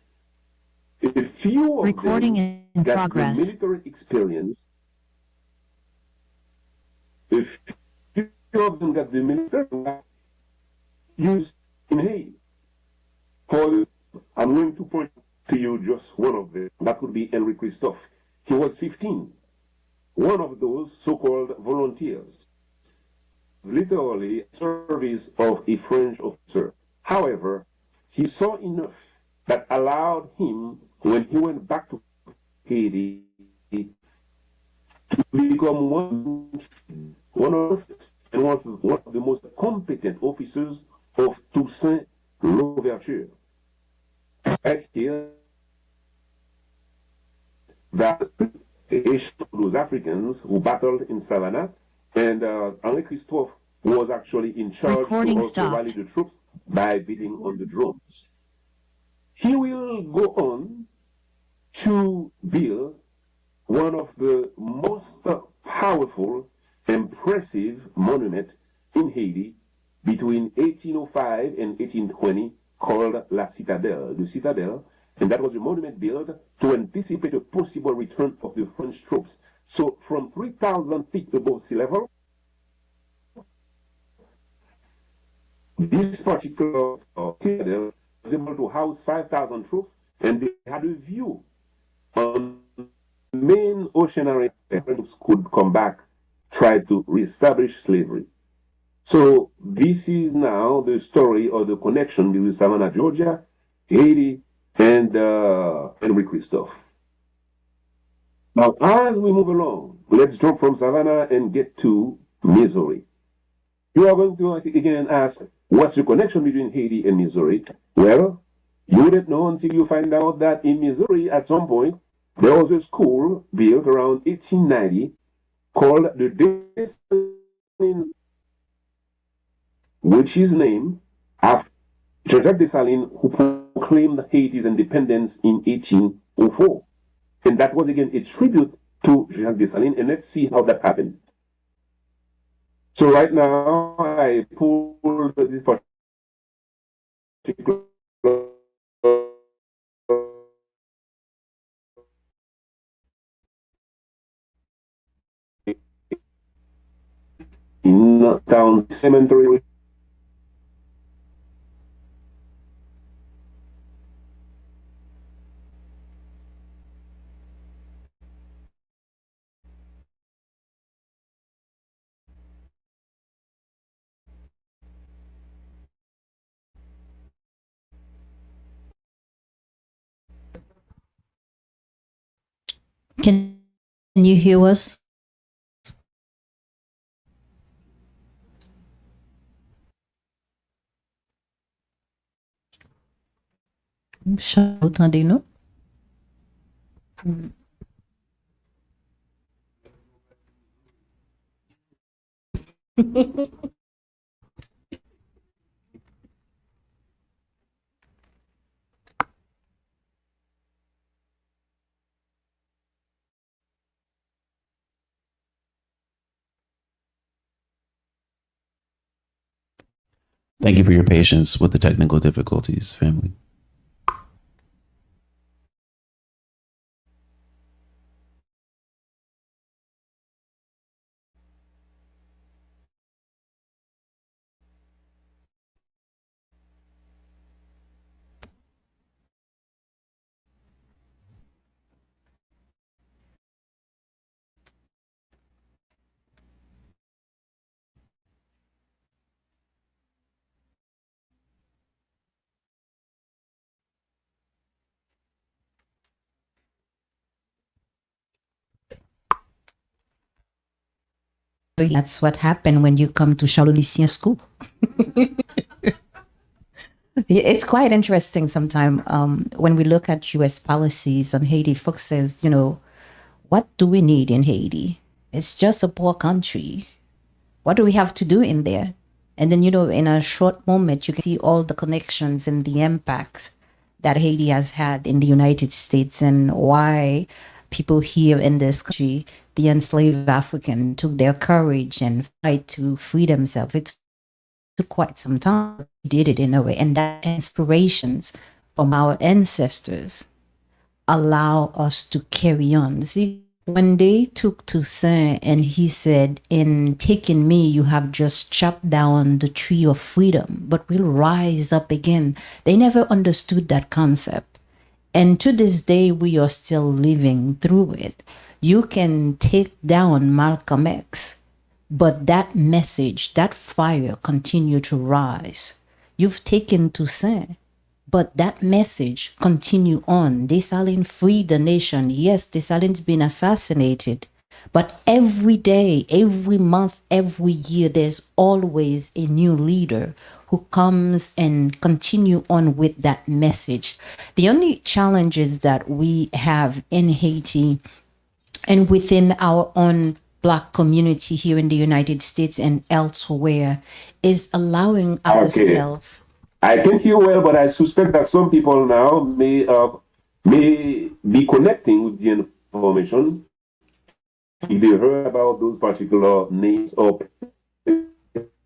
D: a few of
G: Recording
D: them
G: in
D: got
G: progress.
D: the military experience. A few of them got the military used in Haiti. I'm going to point to you just one of them. That would be Henry Christophe. He was 15. One of those so-called volunteers, literally service of a French officer. However, he saw enough that allowed him, when he went back to Haiti, to become one of the most competent officers of Toussaint Louverture. Right here, that those Africans who battled in Savannah, and Henri Christophe was actually in charge
G: Recording
D: to also
G: stopped.
D: rally the troops by beating on the drums. He will go on to build one of the most powerful, impressive monuments in Haiti between 1805 and 1820 called La Citadelle, the Citadel, and that was a monument built to anticipate a possible return of the French troops. So from 3,000 feet above sea level, this particular citadel was able to house 5,000 troops, and they had a view on the main ocean area where troops could come back, try to reestablish slavery. So this is now the story or the connection between Savannah, Georgia, Haiti, and Henry Christophe. Now, as we move along, let's jump from Savannah and get to Missouri. You are going to again ask, what's the connection between Haiti and Missouri? Well, you wouldn't know until you find out that in Missouri, at some point, there was a school built around 1890 called the Dessalines, which is named after Jacques Dessalines, who proclaimed Haiti's independence in 1804. And that was again a tribute to Jacques Dessalines, and let's see how that happened. So right now, I pulled this particular in town cemetery.
C: Can you hear us? Charlot, entendez-nous?
B: Thank you for your patience with the technical difficulties, family.
C: That's what happened when you come to Charlot Lucien School. It's quite interesting sometimes when we look at U.S. policies on Haiti. Folks says, what do we need in Haiti? It's just a poor country. What do we have to do in there? And then, in a short moment, you can see all the connections and the impacts that Haiti has had in the United States and why people here in this country, the enslaved African, took their courage and fight to free themselves. It took quite some time. We did it in a way. And that inspirations from our ancestors allow us to carry on. See, when they took Toussaint and he said, in taking me, you have just chopped down the tree of freedom, but we'll rise up again. They never understood that concept. And to this day, we are still living through it. You can take down Malcolm X, but that message, that fire continue to rise. You've taken Toussaint, but that message continue on. Dessalines freed the nation. Yes, Dessalines been assassinated, but every day, every month, every year, there's always a new leader who comes and continue on with that message. The only challenges that we have in Haiti and within our own Black community here in the United States and elsewhere is allowing ourselves.
D: I can hear well, but I suspect that some people now may be connecting with the information if they heard about those particular names of.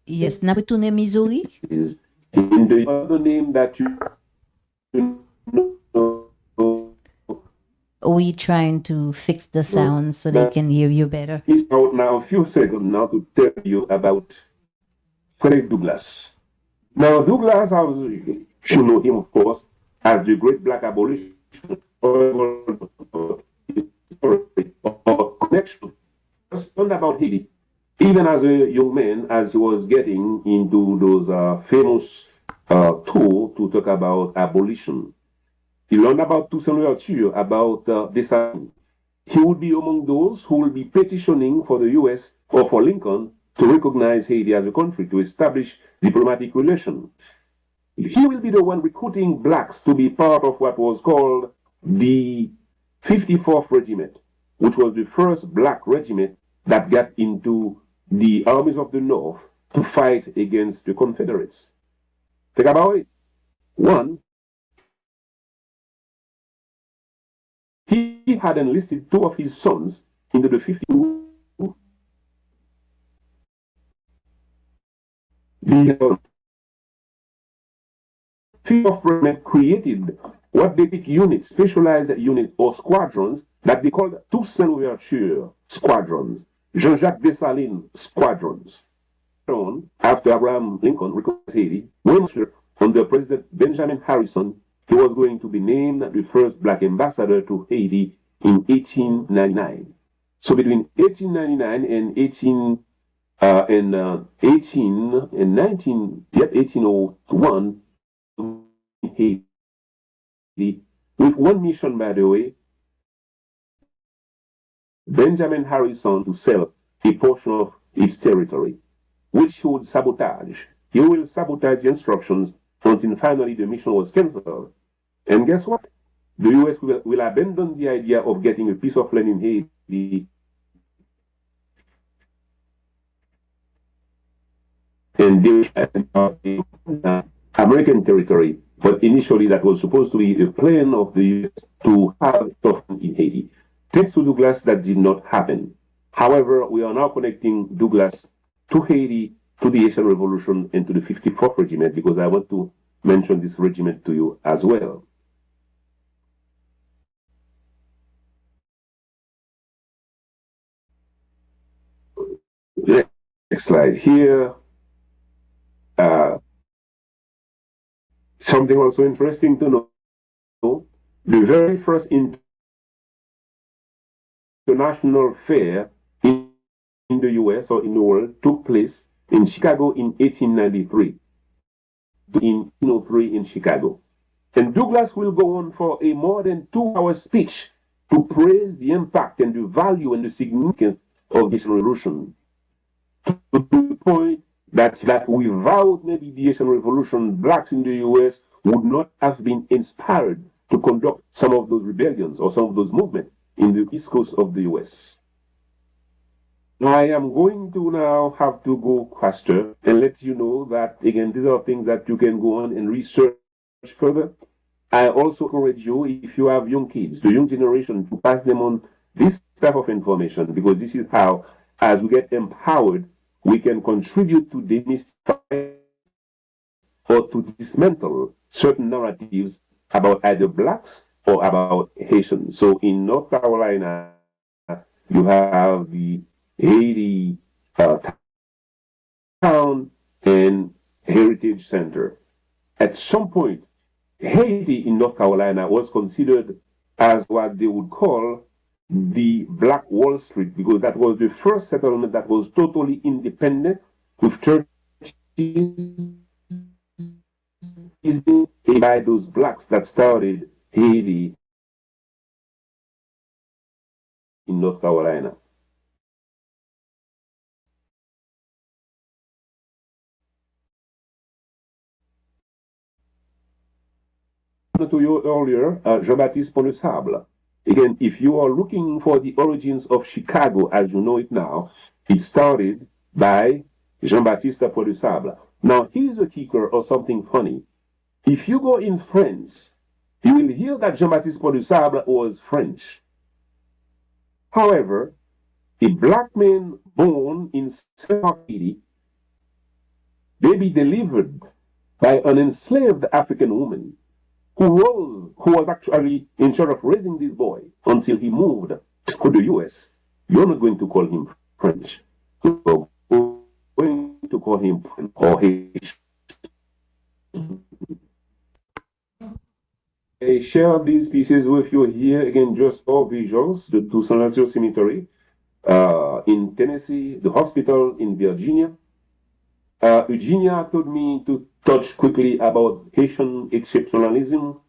C: Yes, Nabutune, Missouri.
D: Is in the other name that you know.
C: We trying to fix the sound so they can hear you better.
D: He's out now a few seconds now to tell you about Frederick Douglass. Now, Douglass, you know him, of course, as the great Black abolitionist connection. Just learned about Haiti, even as a young man, as he was getting into those famous tours to talk about abolition. He learned about Toussaint Louverture, about Dessalines. He would be among those who will be petitioning for the U.S. or for Lincoln to recognize Haiti as a country, to establish diplomatic relations. He will be the one recruiting blacks to be part of what was called the 54th Regiment, which was the first black regiment that got into the armies of the North to fight against the Confederates. Think about it. One, he had enlisted two of his sons into the 52. The 54th Regiment created what they pick units, specialized units or squadrons that they called Toussaint Louverture squadrons, Jean-Jacques Dessalines squadrons. After Abraham Lincoln recognized Haiti, under President Benjamin Harrison, he was going to be named the first black ambassador to Haiti in 1899. So between 1899 and 1801, Haiti, with one mission, by the way, Benjamin Harrison to sell a portion of his territory, which he would sabotage. He will sabotage the instructions until finally the mission was cancelled. And guess what? The U.S. will abandon the idea of getting a piece of land in Haiti and they American territory. But initially, that was supposed to be a plan of the U.S. to have stuff in Haiti. Thanks to Douglass, that did not happen. However, we are now connecting Douglass to Haiti, to the Haitian Revolution, and to the 54th Regiment, because I want to mention this regiment to you as well. Next slide here. Something also interesting to know, the very first international fair in the US or in the world took place in Chicago in 1893. In 1803 in Chicago. And Douglass will go on for a more than 2-hour speech to praise the impact and the value and the significance of this revolution. to the point that without maybe the Haitian Revolution, blacks in the US would not have been inspired to conduct some of those rebellions or some of those movements in the east coast of the US. I am going to now have to go faster and let you know that, again, these are things that you can go on and research further. I also encourage you, if you have young kids, the young generation, to pass them on this type of information, because this is how, as we get empowered, we can contribute to demystify or to dismantle certain narratives about either blacks or about Haitians. So in North Carolina, you have the Haiti Town and Heritage Center. At some point, Haiti in North Carolina was considered as what they would call the Black Wall Street, because that was the first settlement that was totally independent, with churches by those blacks that started Haiti in North Carolina. To you earlier, Jean-Baptiste Pont de Sable. Again, if you are looking for the origins of Chicago as you know it now, it started by Jean-Baptiste Pont de Sable. Now, here's a kicker or something funny. If you go in France, you will hear that Jean-Baptiste Pont de Sable was French. However, a black man born in Haiti may be delivered by an enslaved African woman who was actually in charge of raising this boy until he moved to the US. You're not going to call him French. You're going to call him or Haitian. I share these pieces with you here, again, just for visuals, the Toussaint Louverture Cemetery in Tennessee, the hospital in Virginia. Eugenia told me to touch quickly about Haitian exceptionalism.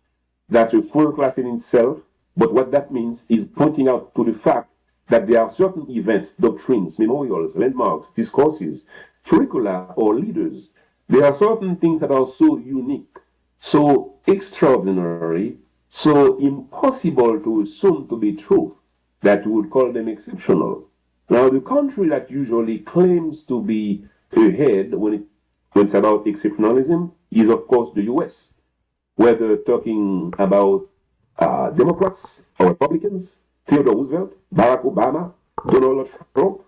D: That's a full class in itself, but what that means is pointing out to the fact that there are certain events, doctrines, memorials, landmarks, discourses, curricula, or leaders. There are certain things that are so unique, so extraordinary, so impossible to assume to be truth that we would call them exceptional. Now, the country that usually claims to be ahead when it's about exceptionalism is, of course, the US. Whether talking about Democrats or Republicans, Theodore Roosevelt, Barack Obama, Donald Trump,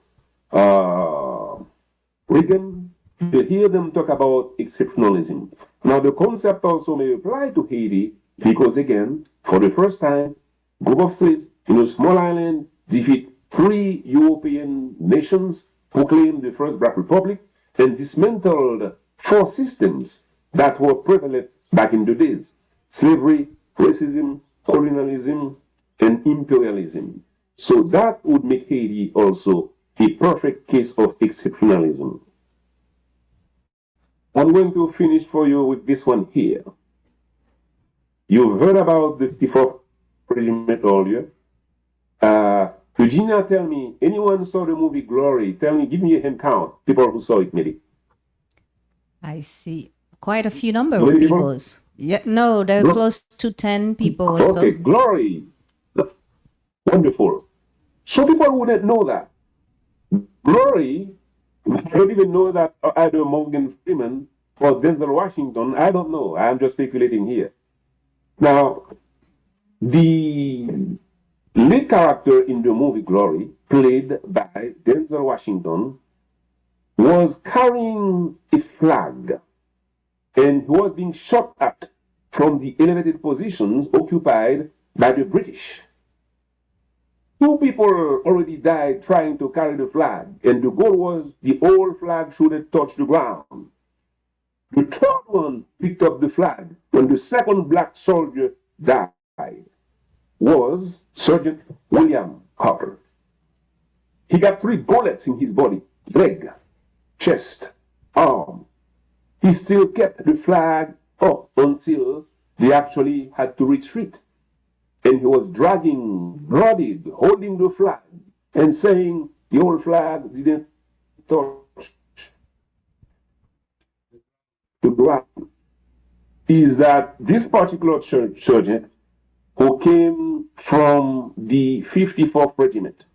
D: Reagan, you hear them talk about exceptionalism. Now, the concept also may apply to Haiti because, again, for the first time, group of slaves in a small island defeat 3 European nations who claimed the first Black Republic and dismantled 4 systems that were prevalent back in the days: slavery, racism, colonialism, and imperialism. So that would make Haiti also a perfect case of exceptionalism. I'm going to finish for you with this one here. You've heard about the 54th Regiment earlier. Eugenia, tell me, anyone saw the movie Glory? Tell me, give me a hand count, people who saw it, maybe.
C: I see quite a few number of people. Yeah, no, they're close to 10 people or so.
D: Okay, Glory. Wonderful. So people wouldn't know that. Glory, I don't even know that either Morgan Freeman or Denzel Washington, I don't know. I'm just speculating here. Now, the lead character in the movie Glory, played by Denzel Washington, was carrying a flag and he was being shot at from the elevated positions occupied by the British. 2 people already died trying to carry the flag, and the goal was the old flag shouldn't touch the ground. The 3rd one picked up the flag when the 2nd black soldier died. Was Sergeant William Harper. He got 3 bullets in his body: leg, chest, arm. He still kept the flag up until they actually had to retreat. And he was dragging, bloodied, holding the flag and saying the old flag didn't touch is that this particular sergeant, who came from the 54th Regiment,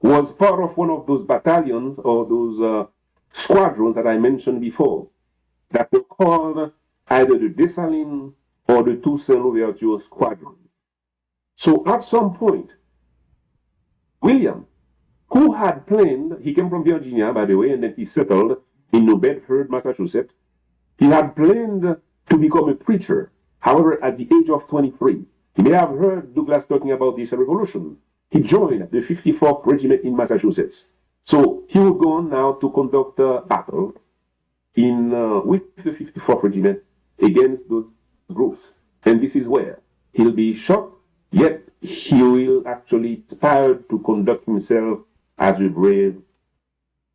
D: was part of one of those battalions or those squadrons that I mentioned before, that were called either the Dessalines or the Toussaint Louverture Squadron. So at some point, William, who had planned, he came from Virginia, by the way, and then he settled in New Bedford, Massachusetts. He had planned to become a preacher. However, at the age of 23, you may have heard Douglas talking about this revolution. He joined the 54th Regiment in Massachusetts. So he would go on now to conduct a battle with the 54th Regiment against those groups. And this is where he'll be shot, yet he will actually aspire to conduct himself as a brave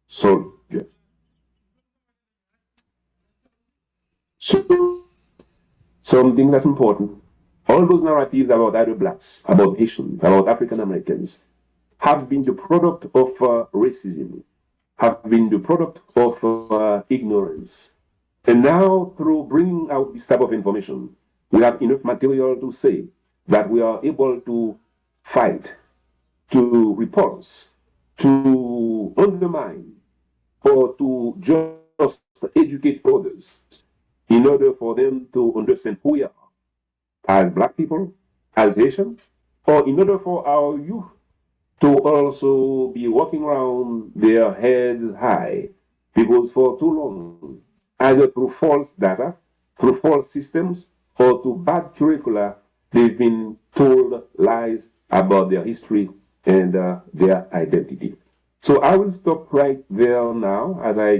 D: soldier. So, something that's important, all those narratives about either blacks, about Haitians, about African Americans, have been the product of racism, have been the product of ignorance. And now, through bringing out this type of information, we have enough material to say that we are able to fight, to repulse, to undermine, or to just educate others in order for them to understand who we are as black people, as Haitians, or in order for our youth to also be walking around their heads high, because for too long, either through false data, through false systems, or through bad curricula, they've been told lies about their history and their identity. So I will stop right there now, as I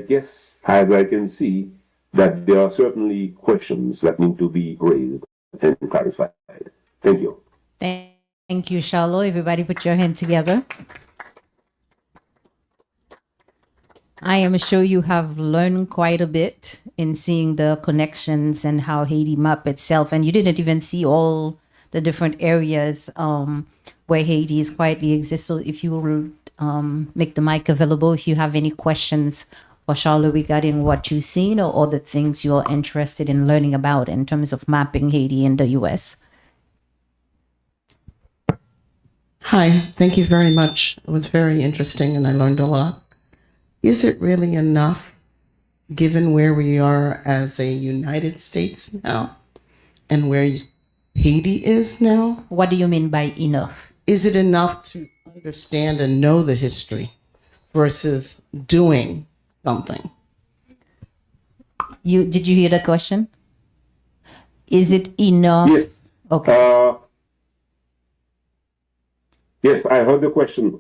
D: can see that there are certainly questions that need to be raised and clarified. Thank you.
C: Thank you, Charlot. Everybody put your hand together. I am sure you have learned quite a bit in seeing the connections and how Haiti map itself. And you didn't even see all the different areas where Haiti is quietly exists. So if you will make the mic available, if you have any questions for Charlot regarding what you've seen or other things you're interested in learning about in terms of mapping Haiti in the U.S.
G: Hi, thank you very much. It was very interesting and I learned a lot. Is it really enough, given where we are as a United States now and where Haiti is now?
C: What do you mean by enough?
G: Is it enough to understand and know the history versus doing something?
C: Did you hear the question? Is it enough?
D: Yes.
C: Okay.
D: Yes, I heard the question.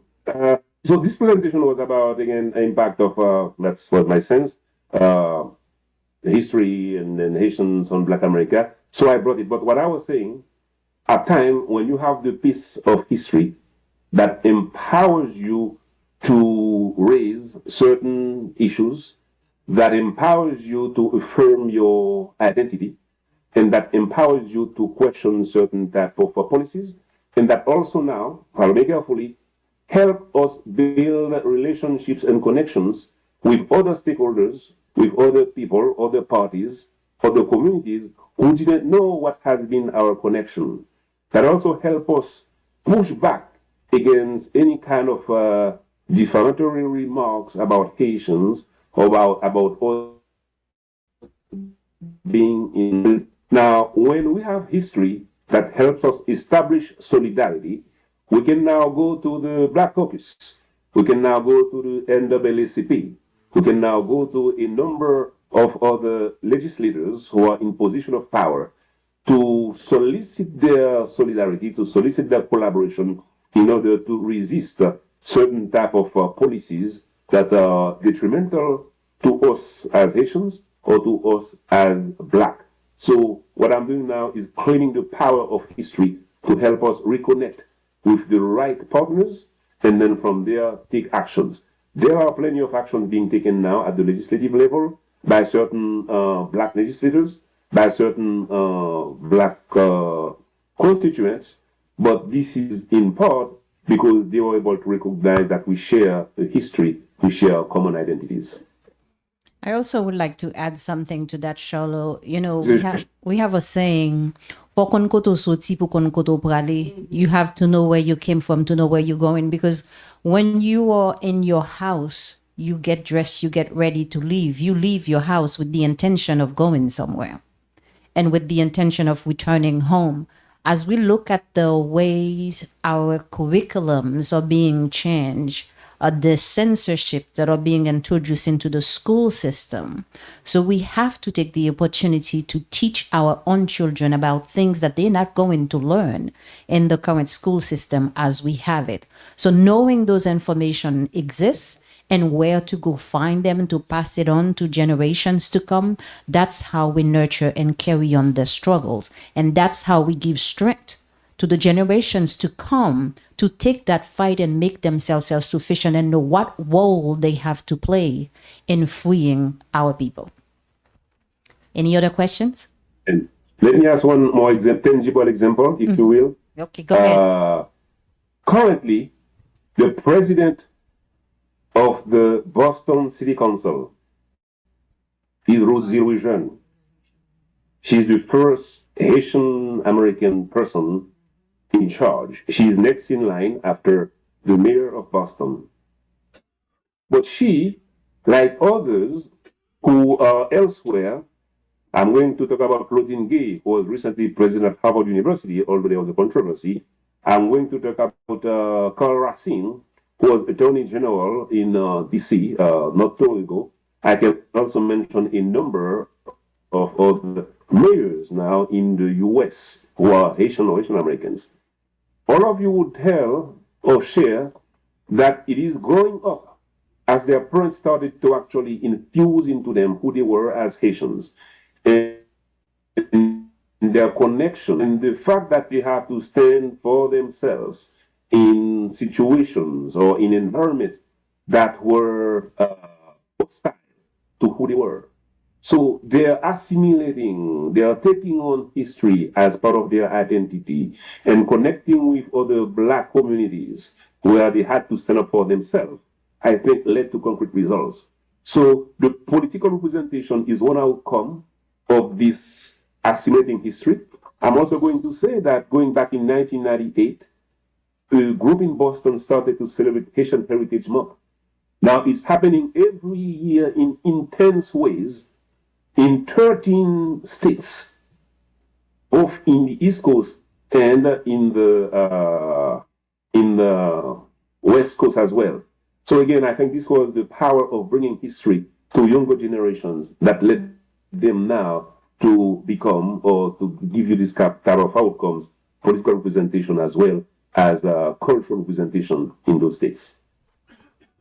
D: So this presentation was about, again, impact of, that's what my sense, history and Haitians on Black America. So I brought it. But what I was saying, at time when you have the piece of history that empowers you to raise certain issues, that empowers you to affirm your identity, and that empowers you to question certain type of policies, and that also now, very carefully, help us build relationships and connections with other stakeholders, with other people, other parties, other communities who didn't know what has been our connection. That also help us push back against any kind of defamatory remarks about Haitians or about us being in. Now, when we have history that helps us establish solidarity, we can now go to the Black Caucus. We can now go to the NAACP. We can now go to a number of other legislators who are in position of power to solicit their solidarity, to solicit their collaboration in order to resist certain type of policies that are detrimental to us as Haitians or to us as Black. So what I'm doing now is claiming the power of history to help us reconnect with the right partners, and then from there take actions. There are plenty of actions being taken now at the legislative level by certain Black legislators, by certain Black constituents, but this is in part because they were able to recognize that we share a history, we share common identities.
C: I also would like to add something to that, Charlot. You know, we have a saying, "For kon koto soti, pou kon koto prale." You have to know where you came from to know where you're going, because when you are in your house, you get dressed, you get ready to leave. You leave your house with the intention of going somewhere and with the intention of returning home. As we look at the ways our curriculums are being changed, the censorship that are being introduced into the school system. So we have to take the opportunity to teach our own children about things that they're not going to learn in the current school system as we have it. So knowing those information exists and where to go find them and to pass it on to generations to come, that's how we nurture and carry on the struggles. And that's how we give strength to the generations to come to take that fight and make themselves self-sufficient and know what role they have to play in freeing our people. Any other questions?
D: And let me ask one more tangible example, if you will.
C: Okay, go ahead.
D: Currently, the president of the Boston City Council is Rosie Louisian. She's the first Haitian American person in charge. She is next in line after the mayor of Boston. But she, like others who are elsewhere, I'm going to talk about Claudine Gay, who was recently president of Harvard University, although there was a controversy. I'm going to talk about Carl Racine, who was Attorney General in DC not too long ago. I can also mention a number of other mayors now in the US who are Haitian or Haitian Americans. All of you would tell or share that it is growing up as their parents started to actually infuse into them who they were as Haitians. And their connection and the fact that they have to stand for themselves in situations or in environments that were hostile to who they were. So they're assimilating, they are taking on history as part of their identity and connecting with other Black communities where they had to stand up for themselves, I think led to concrete results. So the political representation is one outcome of this assimilating history. I'm also going to say that going back in 1998, a group in Boston started to celebrate Haitian Heritage Month. Now it's happening every year in intense ways in 13 states, both in the East Coast and in the West Coast as well. So again, I think this was the power of bringing history to younger generations that led them now to become or to give you this type of outcomes, political representation as well as cultural representation in those states.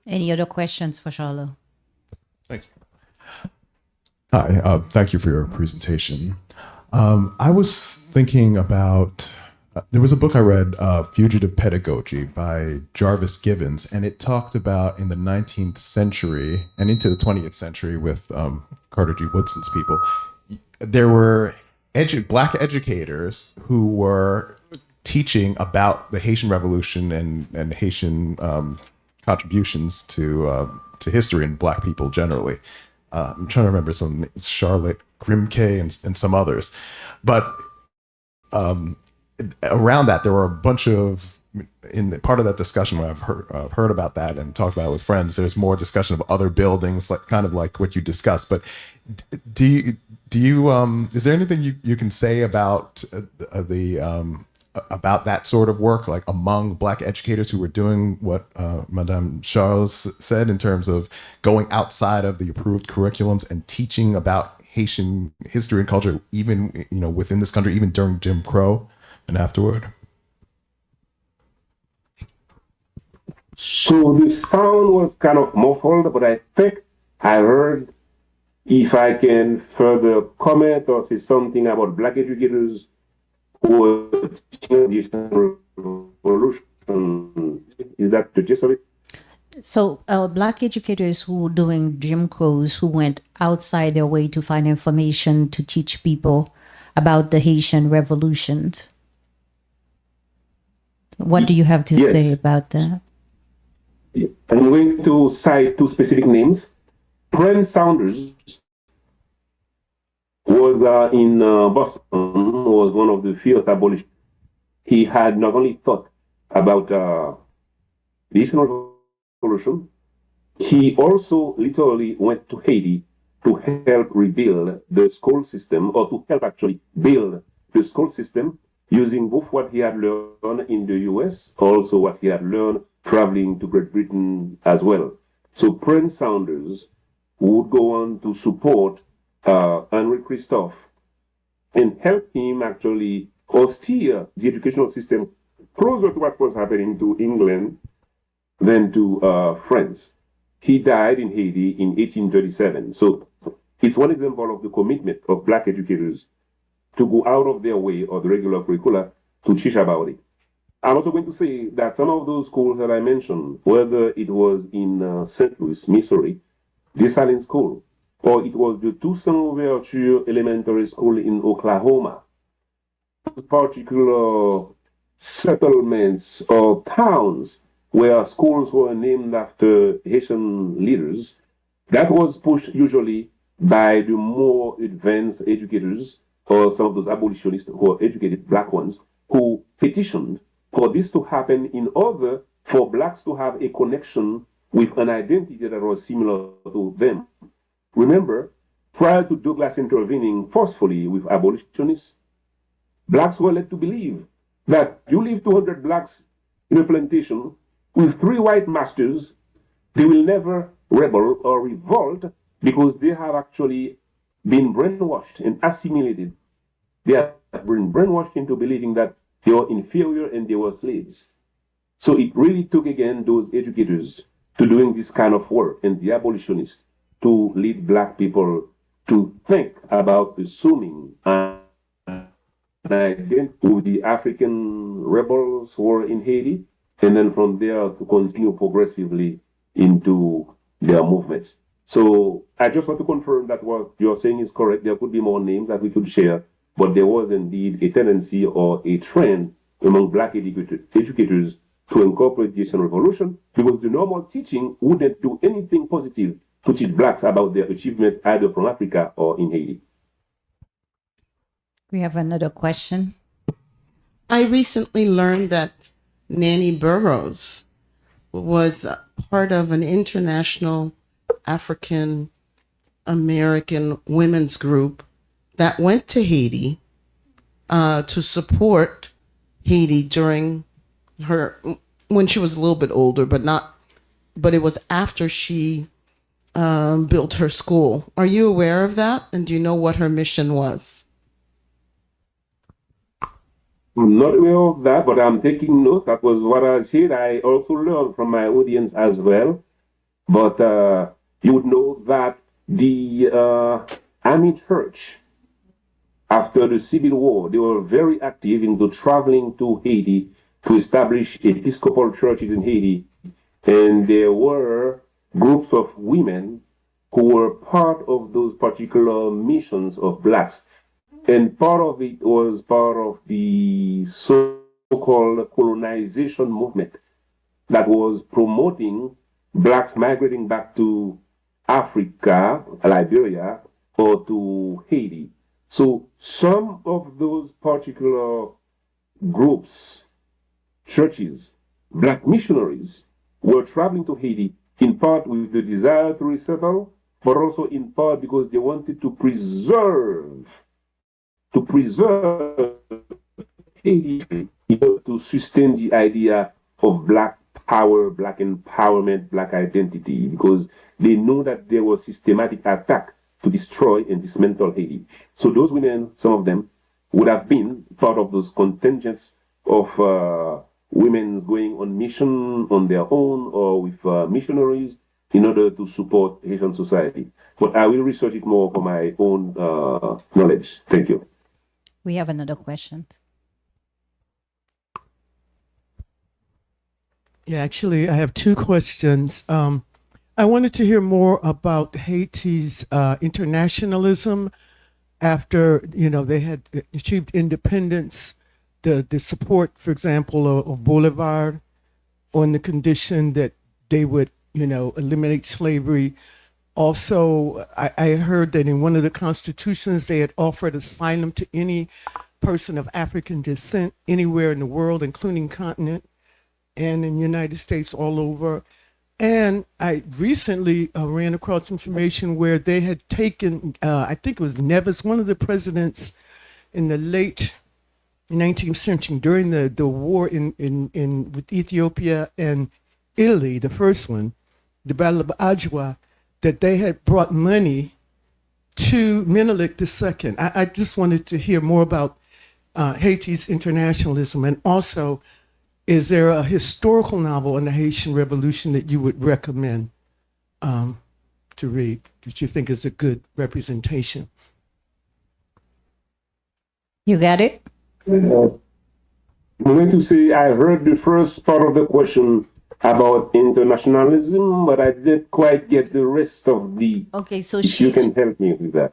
C: Any other questions for Charlot?
H: Thank you. Hi, thank you for your presentation. I was thinking about, there was a book I read, Fugitive Pedagogy by Jarvis Givens, and it talked about in the 19th century and into the 20th century with Carter G. Woodson's people, there were Black educators who were teaching about the Haitian Revolution and Haitian contributions to history and Black people generally. I'm trying to remember some, Charlotte Grimke and some others. But around that, there were a bunch of, in part of that discussion when I've heard about that and talked about it with friends, there's more discussion of other buildings, like kind of like what you discussed. But do you is there anything you can say about about that sort of work, like among Black educators who were doing what Madame Charles said in terms of going outside of the approved curriculums and teaching about Haitian history and culture, even within this country, even during Jim Crow and afterward?
D: So the sound was kind of muffled, but I think I heard, if I can further comment or say something about Black educators who were teaching the revolution. Is that the gist of it?
C: So Black educators who were doing Jim Crows, who went outside their way to find information to teach people about the Haitian revolutions. What do you have to say about that?
D: I'm going to cite two specific names. Prince Saunders was in Boston, was one of the fierce abolitionists. He had not only thought about the Haitian Revolution, he also literally went to Haiti to help rebuild the school system, or to help actually build the school system using both what he had learned in the US, also what he had learned traveling to Great Britain as well. So Prince Saunders would go on to support Henry Christophe and help him actually or steer the educational system closer to what was happening to England than to France. He died in Haiti in 1837. So it's one example of the commitment of Black educators to go out of their way or the regular curricula to teach about it. I'm also going to say that some of those schools that I mentioned, whether it was in St. Louis, Missouri, Dessalines School, or it was the Toussaint Louverture Elementary School in Oklahoma, particular settlements or towns where schools were named after Haitian leaders, that was pushed usually by the more advanced educators or some of those abolitionists who are educated Black ones who petitioned for this to happen in order for Blacks to have a connection with an identity that was similar to them. Remember, prior to Douglas intervening forcefully with abolitionists, Blacks were led to believe that you leave 200 Blacks in a plantation with 3 white masters, they will never rebel or revolt because they have actually been brainwashed and assimilated. They have been brainwashed into believing that they were inferior and they were slaves. So it really took again those educators to doing this kind of work and the abolitionists to lead Black people to think about assuming an identity with the African rebels who were in Haiti, and then from there to continue progressively into their movements. So I just want to confirm that what you're saying is correct. There could be more names that we could share, but there was indeed a tendency or a trend among Black educators to incorporate the Haitian Revolution because the normal teaching wouldn't do anything positive to teach Blacks about their achievements either from Africa or in Haiti.
C: We have another question.
G: I recently learned that Nanny Burroughs was part of an international African American women's group that went to Haiti to support Haiti during her, when she was a little bit older, but it was after she built her school. Are you aware of that? And do you know what her mission was?
D: I'm not aware of that, but I'm taking notes. That was what I said. I also learned from my audience as well. But you would know that the Army Church, after the Civil War, they were very active in traveling to Haiti to establish Episcopal churches in Haiti. And there were groups of women who were part of those particular missions of Blacks. And part of it was part of the so-called colonization movement that was promoting Blacks migrating back to Africa, Liberia, or to Haiti. So some of those particular groups, churches, Black missionaries were traveling to Haiti in part with the desire to resettle, but also in part because they wanted to preserve Haiti, to sustain the idea of Black power, Black empowerment, Black identity, because they know that there was systematic attack to destroy and dismantle Haiti. So those women, some of them, would have been part of those contingents of women going on mission on their own or with missionaries in order to support Haitian society. But I will research it more for my own knowledge. Thank you.
C: We have another question.
I: Yeah, actually, I have 2 questions. I wanted to hear more about Haiti's internationalism after, they had achieved independence, the support, for example, of Bolivar on the condition that they would, eliminate slavery. Also, I had heard that in one of the constitutions, they had offered asylum to any person of African descent anywhere in the world, including continent and in the United States all over. And I recently ran across information where they had taken, I think it was Neves, one of the presidents in the late 19th century during the war with Ethiopia and Italy, the first one, the Battle of Adwa, that they had brought money to Menelik II. I just wanted to hear more about Haiti's internationalism, and also, is there a historical novel on the Haitian Revolution that you would recommend to read that you think is a good representation?
C: You got it?
D: I'm going to say I heard the first part of the question about internationalism, but I didn't quite get the rest of the.
C: Okay, so
D: if you can help me with that.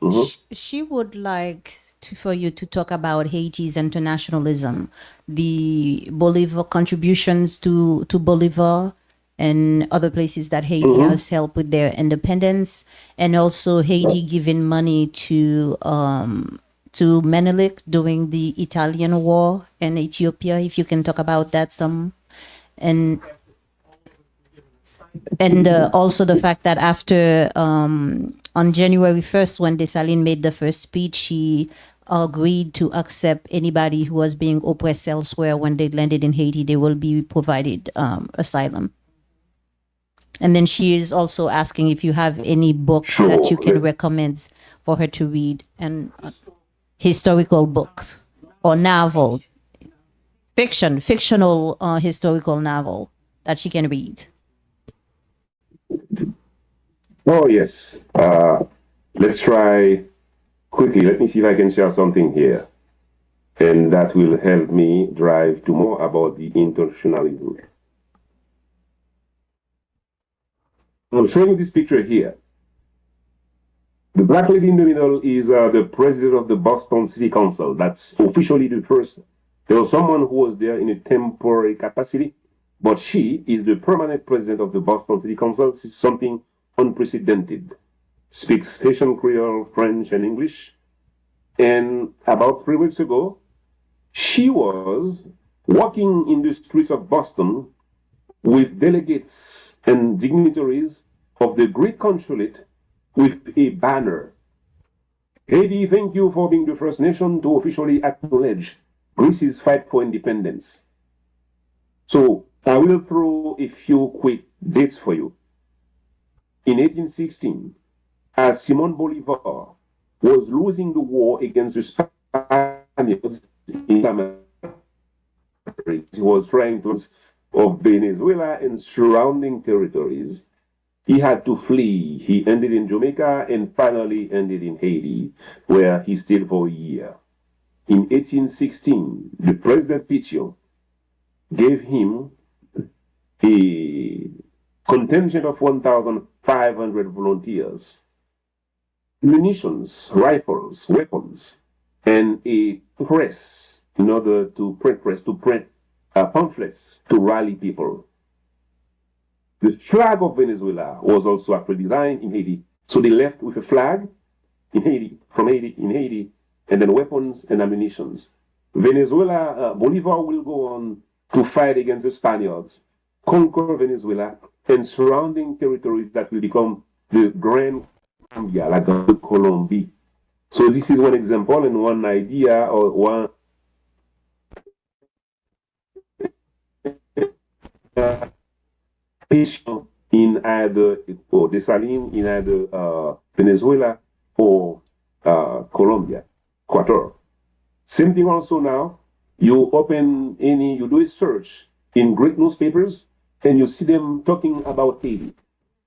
C: she would like for you to talk about Haiti's internationalism, the Bolivar contributions to Bolivar and other places that Haiti has helped with their independence, and also Haiti giving money to Menelik during the Italian War in Ethiopia. If you can talk about that some, and also the fact that after on January 1st, when Dessalines made the first speech, he agreed to accept anybody who was being oppressed elsewhere. When they landed in Haiti, they will be provided asylum. And then she is also asking if you have any books that you can recommend for her to read, and historical books or novel, fictional historical novel that she can read.
D: Oh, yes. Let's try quickly. Let me see if I can share something here. And that will help me drive to more about the internationalism. I'm showing this picture here. The black lady in the middle is the president of the Boston City Council. That's officially the first. There was someone who was there in a temporary capacity, but she is the permanent president of the Boston City Council. This is something unprecedented. Speaks Haitian Creole, French, and English. And about 3 weeks ago, she was walking in the streets of Boston with delegates and dignitaries of the Greek consulate with a banner. Haiti, thank you for being the first nation to officially acknowledge Greece's fight for independence. So I will throw a few quick dates for you. In 1816, as Simon Bolivar was losing the war against the Spaniards in America, he was trying to of Venezuela and surrounding territories. He had to flee. He ended in Jamaica and finally ended in Haiti, where he stayed for a year. In 1816, the President Pichot gave him a contingent of 1,500 volunteers, munitions, rifles, weapons, and a press in order to print pamphlets to rally people. The flag of Venezuela was also actually designed in Haiti. So they left with a flag in Haiti, in Haiti, and then weapons and ammunitions. Venezuela, Bolivar will go on to fight against the Spaniards, conquer Venezuela, and surrounding territories that will become the Grand Colombia, like the Colombia. So this is one example and one idea or one patient in either or Dessalines in either Venezuela or Colombia, Ecuador. Same thing also now. You you do a search in Greek newspapers and you see them talking about Haiti,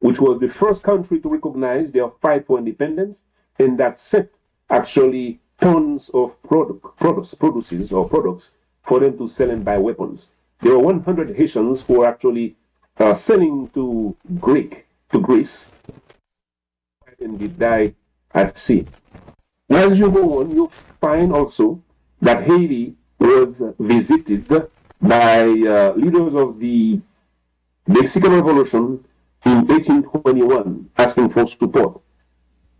D: which was the first country to recognize their fight for independence, and that sent actually tons of products for them to sell and buy weapons. There were 100 Haitians who were actually selling to Greece, and they died at sea. As you go on, you find also that Haiti was visited by leaders of the Mexican Revolution in 1821 asking for support.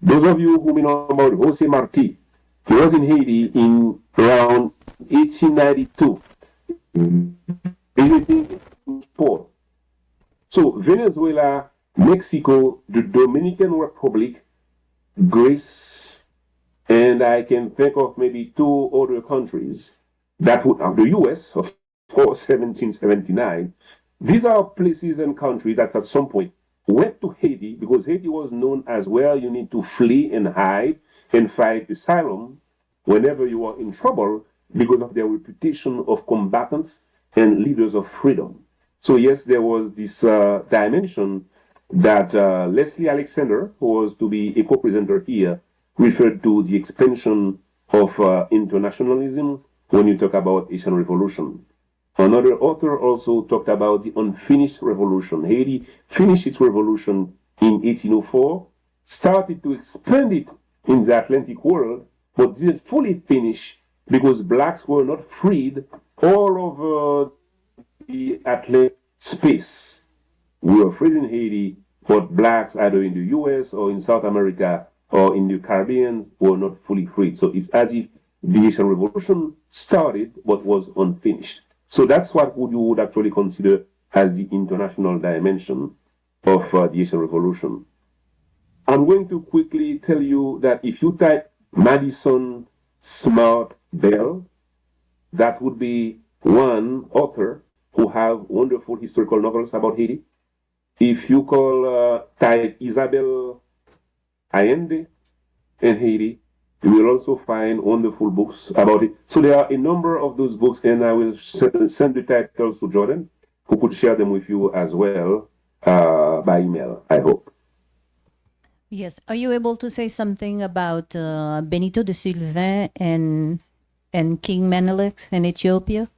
D: Those of you who may know about Jose Marti, he was in Haiti in around 1892, visiting support. So Venezuela, Mexico, the Dominican Republic, Greece, and I can think of maybe 2 other countries that would have the US, of course, 1779. These are places and countries that at some point went to Haiti because Haiti was known as where you need to flee and hide and fight asylum whenever you are in trouble because of their reputation of combatants and leaders of freedom. So yes, there was this dimension that Leslie Alexander, who was to be a co-presenter here, referred to the expansion of internationalism when you talk about Haitian Revolution. Another author also talked about the unfinished revolution. Haiti finished its revolution in 1804, started to expand it in the Atlantic world, but didn't fully finish because blacks were not freed all over the Atlantic space. We were freed in Haiti, but blacks either in the US or in South America or in the Caribbean were not fully freed. So it's as if the Haitian Revolution started but was unfinished. So that's what you would actually consider as the international dimension of the Haitian Revolution. I'm going to quickly tell you that if you type Madison Smart Bell, that would be one author who have wonderful historical novels about Haiti. If you type Isabel Allende and Haiti, you will also find wonderful books about it. So there are a number of those books, and I will send the titles to Jordan, who could share them with you as well by email, I hope.
C: Yes. Are you able to say something about Benito de Sylvain and King Menelik in Ethiopia?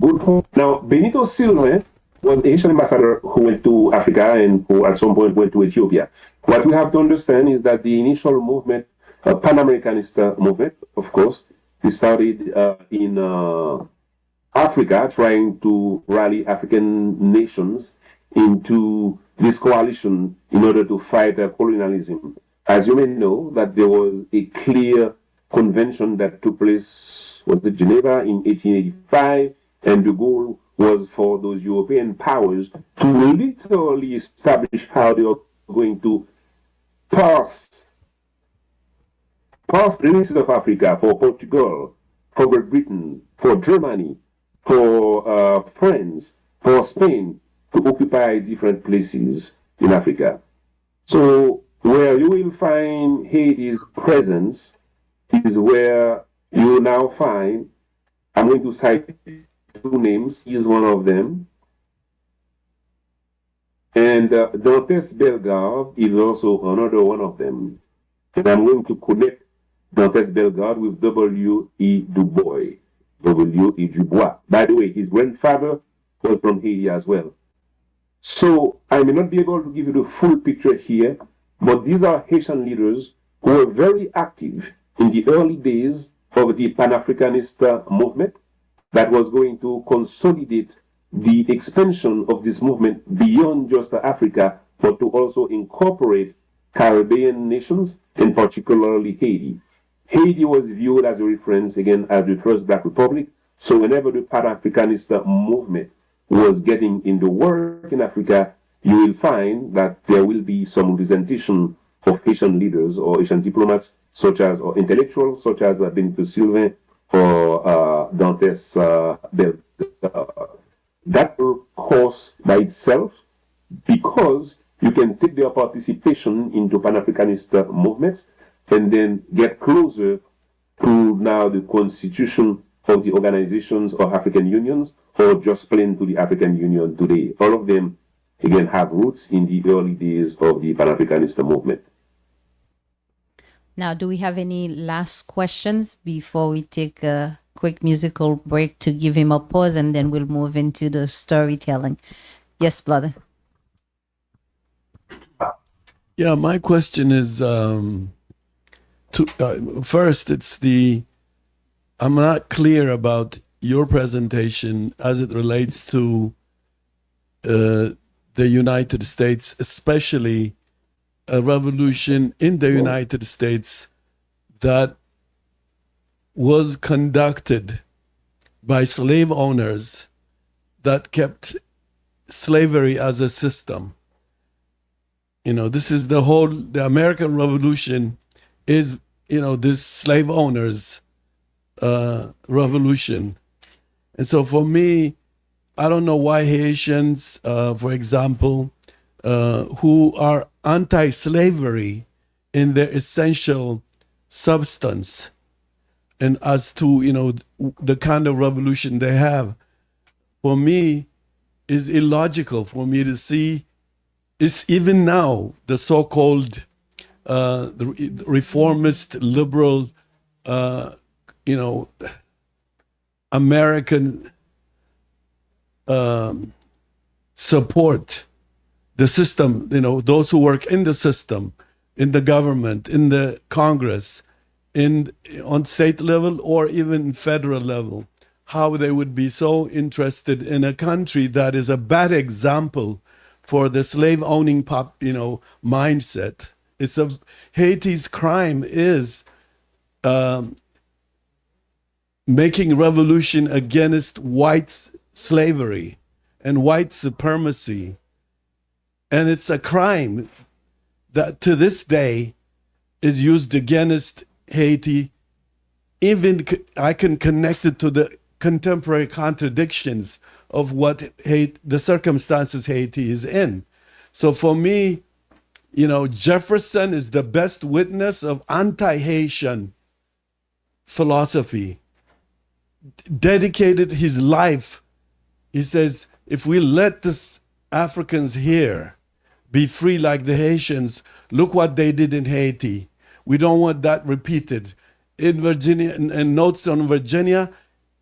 D: Good. Now, Benito Sylvain was the Haitian ambassador who went to Africa and who at some point went to Ethiopia. What we have to understand is that the initial movement, Pan-Americanist movement, of course, it started in Africa, trying to rally African nations into this coalition in order to fight colonialism. As you may know, that there was a clear convention that took place, was it Geneva in 1885, and the goal was for those European powers to literally establish how they were going to pass the pieces of Africa for Portugal, for Great Britain, for Germany, for France, for Spain, to occupy different places in Africa. So where you will find Haiti's presence is where you will now find, I'm going to cite 2 names, he is one of them, and Dantes Bellegarde is also another one of them. And I'm going to connect Dantes Bellegarde with W.E. Du Bois. W.E. Du Bois. By the way, his grandfather was from Haiti as well. So I may not be able to give you the full picture here, but these are Haitian leaders who were very active in the early days of the Pan-Africanist movement that was going to consolidate the expansion of this movement beyond just Africa, but to also incorporate Caribbean nations, and particularly Haiti. Haiti was viewed as a reference, again, as the first Black Republic. So whenever the Pan-Africanist movement was getting into work in Africa, you will find that there will be some representation of Haitian leaders or Haitian diplomats, such as, or intellectuals, such as Benito Sylvain or Dantes Bellegarde. That will course by itself, because you can take their participation into Pan-Africanist movements and then get closer to now the constitution of the organizations or African unions, or just plain to the African Union today. All of them, again, have roots in the early days of the Pan-Africanist movement.
C: Now, do we have any last questions before we take a quick musical break to give him a pause, and then we'll move into the storytelling? Yes, brother.
F: Yeah, my question is, first, I'm not clear about your presentation as it relates to the United States, especially a revolution in the United States that was conducted by slave owners that kept slavery as a system. You know, this is the American Revolution is, you know, this slave owners revolution. And so for me, I don't know why Haitians, for example, who are anti-slavery in their essential substance, and as to, you know, the kind of revolution they have, for me, is illogical for me to see. Is even now the so-called the reformist liberal, you know, American support the system, you know, those who work in the system, in the government, in the Congress, on state level or even federal level, how they would be so interested in a country that is a bad example for the slave owning mindset. Haiti's crime is making revolution against white slavery and white supremacy. And it's a crime that to this day is used against Haiti. Even I can connect it to the contemporary contradictions of what the circumstances Haiti is in. So for me, you know, Jefferson is the best witness of anti-Haitian philosophy. Dedicated his life. He says, if we let the Africans here be free like the Haitians, look what they did in Haiti. We don't want that repeated. In Virginia, and Notes on Virginia,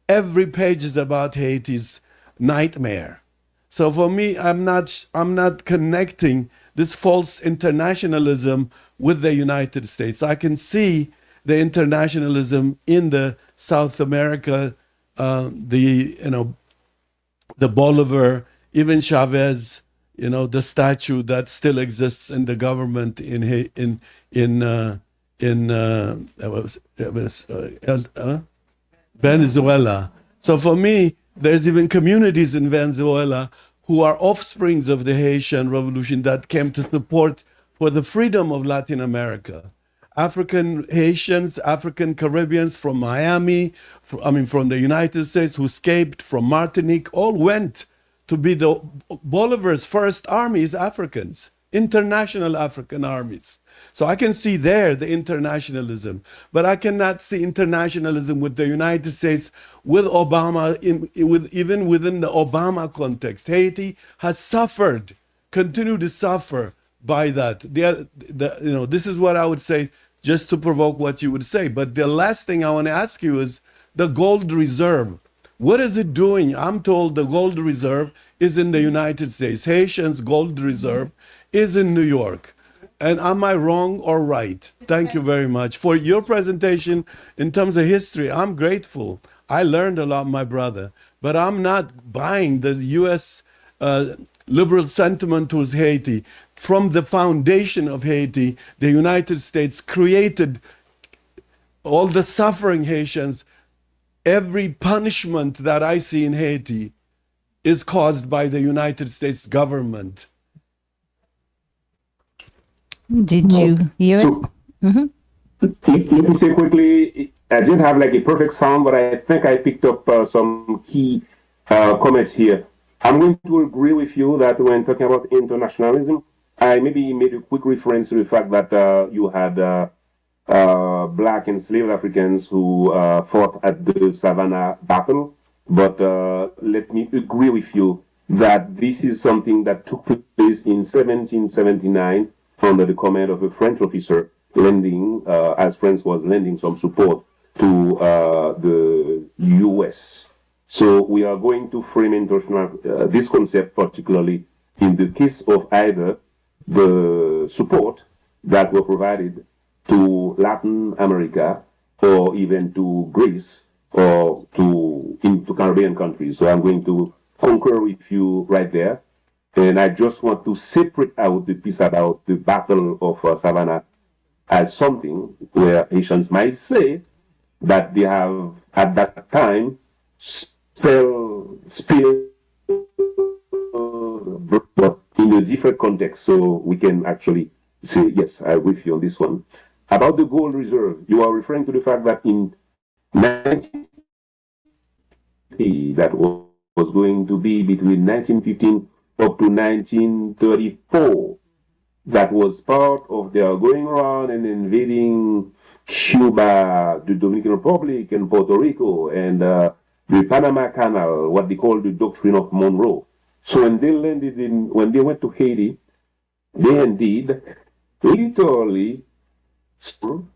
F: every page is about Haiti's nightmare. So for me, I'm not connecting this false internationalism with the United States. I can see the internationalism in the South America, the Bolivar, even Chavez, you know, the statue that still exists in the government in Venezuela. So for me, there's even communities in Venezuela who are offsprings of the Haitian Revolution that came to support for the freedom of Latin America. African Haitians, African Caribbeans from Miami, from the United States who escaped from Martinique, all went to be the Bolivar's first armies, Africans, international African armies. So I can see there the internationalism, but I cannot see internationalism with the United States, with Obama, even within the Obama context. Haiti has suffered, continued to suffer by that. This is what I would say, just to provoke what you would say. But the last thing I want to ask you is the gold reserve. What is it doing? I'm told the gold reserve is in the United States. Haitians' gold reserve is in New York. And am I wrong or right? Thank you very much for your presentation in terms of history. I'm grateful. I learned a lot, my brother, but I'm not buying the U.S. Liberal sentiment towards Haiti. From the foundation of Haiti, the United States created all the suffering Haitians. Every punishment that I see in Haiti is caused by the United States government.
C: Did you hear it?
D: So, let me say quickly, I didn't have like a perfect sound, but I think I picked up some key comments here. I'm going to agree with you that when talking about internationalism, I maybe made a quick reference to the fact that you had black enslaved Africans who fought at the Savannah battle. But let me agree with you that this is something that took place in 1779 under the command of a French officer, lending, as France was lending some support to the U.S. So we are going to frame international this concept, particularly in the case of either the support that were provided to Latin America or even to Greece or into Caribbean countries. So I'm going to concur with you right there. And I just want to separate out the piece about the Battle of Savannah as something where Haitians might say that they have at that time spilled but in a different context, so we can actually say, yes, I'm with you on this one. About the gold reserve, you are referring to the fact that in 1950, that was going to be between 1915 up to 1934, that was part of their going around and invading Cuba, the Dominican Republic, and Puerto Rico, and the Panama Canal, what they call the Doctrine of Monroe. So when they when they went to Haiti, they indeed literally stole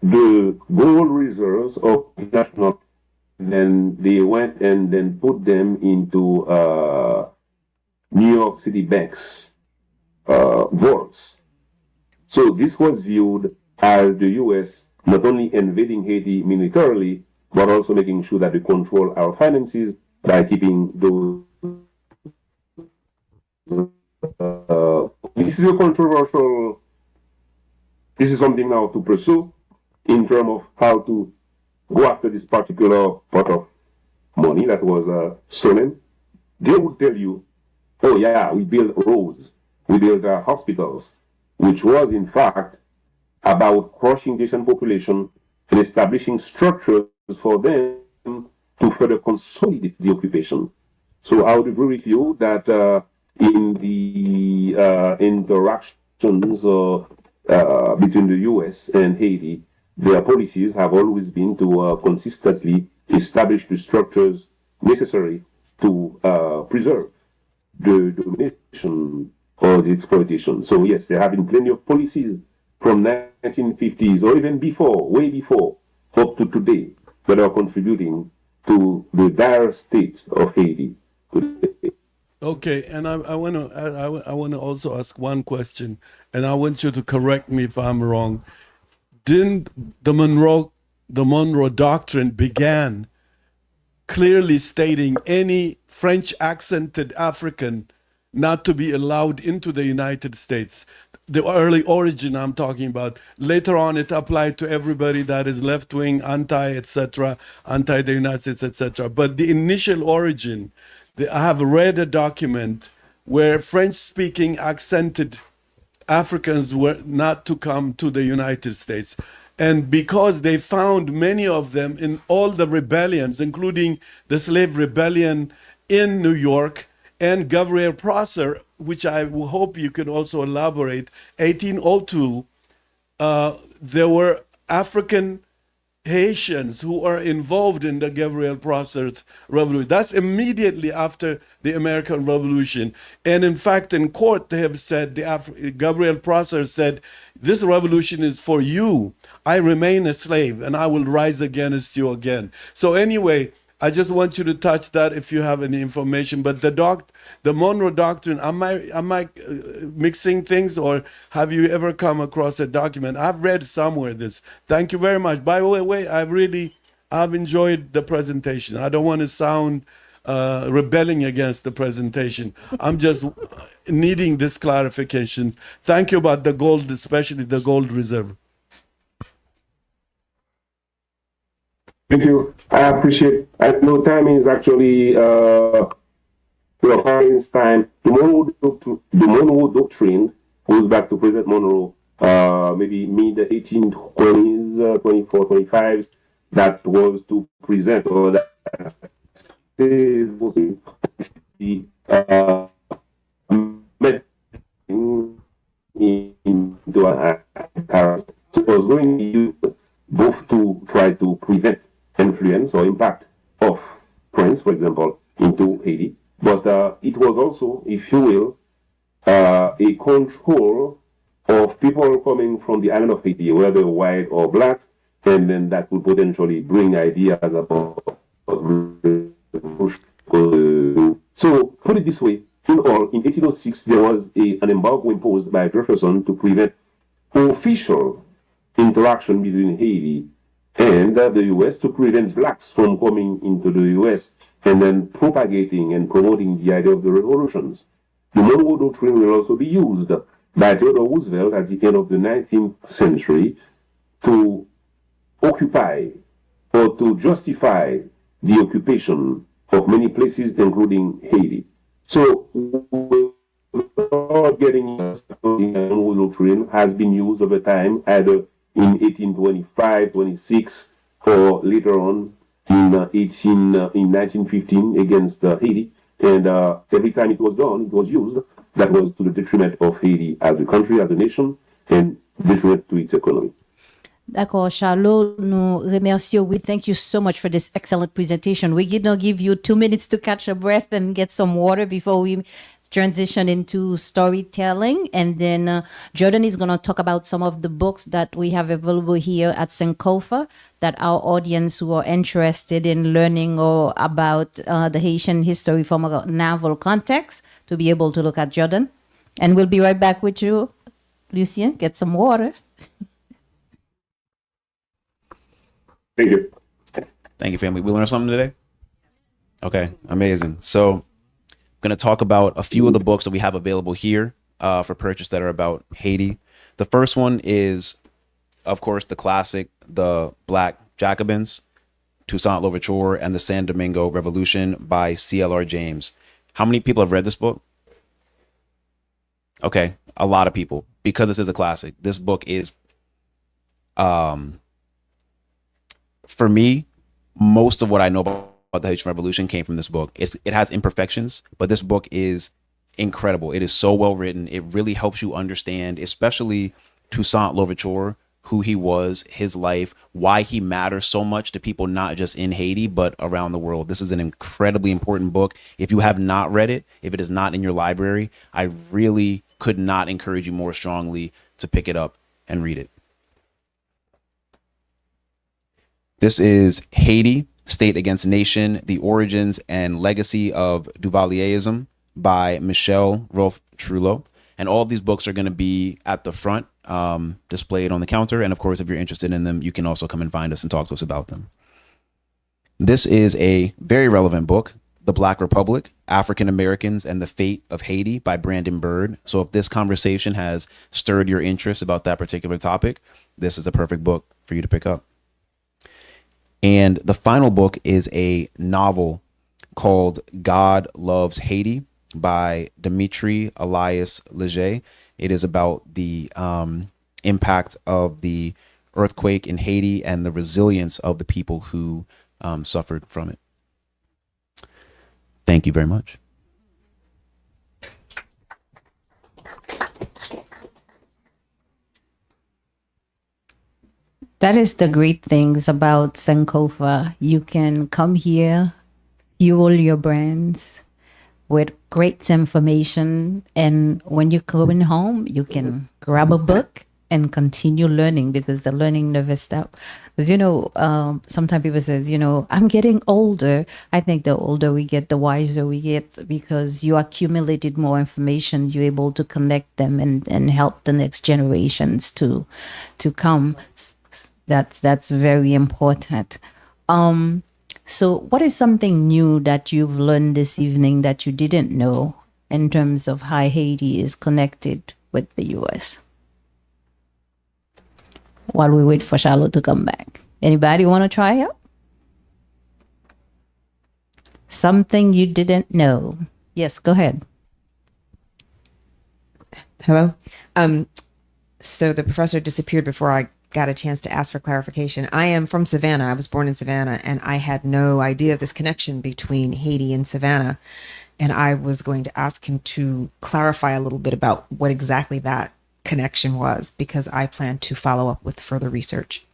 D: the gold reserves of the national, and then they went and then put them into New York City banks, vaults. So this was viewed as the U.S. not only invading Haiti militarily, but also making sure that we control our finances by keeping those. This is a controversial. This is something now to pursue in terms of how to go after this particular pot of money that was stolen. They would tell you, oh yeah, we built roads, we built hospitals, which was in fact about crushing the Haitian population and establishing structures for them to further consolidate the occupation. So I would agree with you that in the interactions between the U.S. and Haiti, their policies have always been to consistently establish the structures necessary to preserve the domination or the exploitation. So yes, there have been plenty of policies from 1950s or even before, way before, up to today, that are contributing to the dire state of Haiti today.
F: Okay, and I want to also ask one question, and I want you to correct me if I'm wrong. Didn't the Monroe Doctrine began clearly stating any French accented African not to be allowed into the United States? The early origin I'm talking about. Later on, it applied to everybody that is left-wing, anti-etc., anti the United States, etc. But the initial origin, I have read a document where French-speaking accented Africans were not to come to the United States. And because they found many of them in all the rebellions, including the slave rebellion in New York, and Gabriel Prosser, which I hope you can also elaborate, 1802, there were African Haitians who are involved in the Gabriel Prosser's revolution. That's immediately after the American Revolution. And in fact, in court, they have said, Gabriel Prosser said, this revolution is for you. I remain a slave and I will rise against you again. So anyway, I just want you to touch that if you have any information. But the Monroe Doctrine, am I mixing things, or have you ever come across a document? I've read somewhere this. Thank you very much. By the way, I've enjoyed the presentation. I don't want to sound rebelling against the presentation. I'm just needing this clarification. Thank you about the gold, especially the gold reserve.
D: Thank you. I appreciate. I know time is actually time. The Monroe Doctrine goes back to President Monroe, maybe mid 1820s, 24, 25s. That was to present or that the into a so it was going to use both to try to prevent influence or impact of France, for example, into Haiti, but it was also, if you will, a control of people coming from the island of Haiti, whether white or black, and then that would potentially bring ideas about. So put it this way: in 1806, there was an embargo imposed by Jefferson to prevent official interaction between Haiti and the U.S. to prevent blacks from coming into the U.S. and then propagating and promoting the idea of the revolutions. The Monroe Doctrine will also be used by Theodore Roosevelt at the end of the 19th century to occupy or to justify the occupation of many places, including Haiti. So, without getting the Monroe Doctrine has been used over time, either in 1825, 26, or later on in 1915 against Haiti. And every time it was used, that was to the detriment of Haiti as a country, as a nation, and detriment to its economy.
C: D'accord, Charlot, nous remercions. We thank you so much for this excellent presentation. We're going to give you 2 minutes to catch a breath and get some water before we transition into storytelling. And then Jordan is going to talk about some of the books that we have available here at Sankofa that our audience who are interested in learning or about the Haitian history from a novel context to be able to look at. Jordan. And we'll be right back with you, Lucien. Get some water.
D: Thank you.
B: Thank you, family. We learned something today? Okay, amazing. So I'm going to talk about a few of the books that we have available here for purchase that are about Haiti. The first one is, of course, the classic, The Black Jacobins, Toussaint Louverture, and the San Domingo Revolution by C.L.R. James. How many people have read this book? Okay, a lot of people, because this is a classic. This book is, for me, most of what I know about the Haitian Revolution came from this book. It has imperfections, but this book is incredible. It is so well written. It really helps you understand, especially Toussaint Louverture, who he was, his life, why he matters so much to people, not just in Haiti, but around the world. This is an incredibly important book. If you have not read it, if it is not in your library, I really could not encourage you more strongly to pick it up and read it. This is Haiti, State Against Nation, The Origins and Legacy of Duvalierism by Michel Rolfe-Trullo. And all of these books are going to be at the front, displayed on the counter. And of course, if you're interested in them, you can also come and find us and talk to us about them. This is a very relevant book, The Black Republic, African Americans and the Fate of Haiti by Brandon Bird. So if this conversation has stirred your interest about that particular topic, this is a perfect book for you to pick up. And the final book is a novel called God Loves Haiti by Dimitri Elias Leger. It is about the impact of the earthquake in Haiti and the resilience of the people who suffered from it. Thank you very much.
C: That is the great things about Sankofa. You can come here, fuel your brains with great information, and when you're going home, you can grab a book and continue learning, because the learning never stops. Because, sometimes people says, I'm getting older. I think the older we get, the wiser we get, because you accumulated more information. You're able to connect them and help the next generations to come. That's very important. So what is something new that you've learned this evening that you didn't know in terms of how Haiti is connected with the U.S.? While we wait for Charlot to come back. Anybody want to try out? Something you didn't know. Yes, go ahead.
J: Hello. So the professor disappeared before I got a chance to ask for clarification. I am from Savannah. I was born in Savannah, and I had no idea of this connection between Haiti and Savannah. And I was going to ask him to clarify a little bit about what exactly that connection was, because I plan to follow up with further research.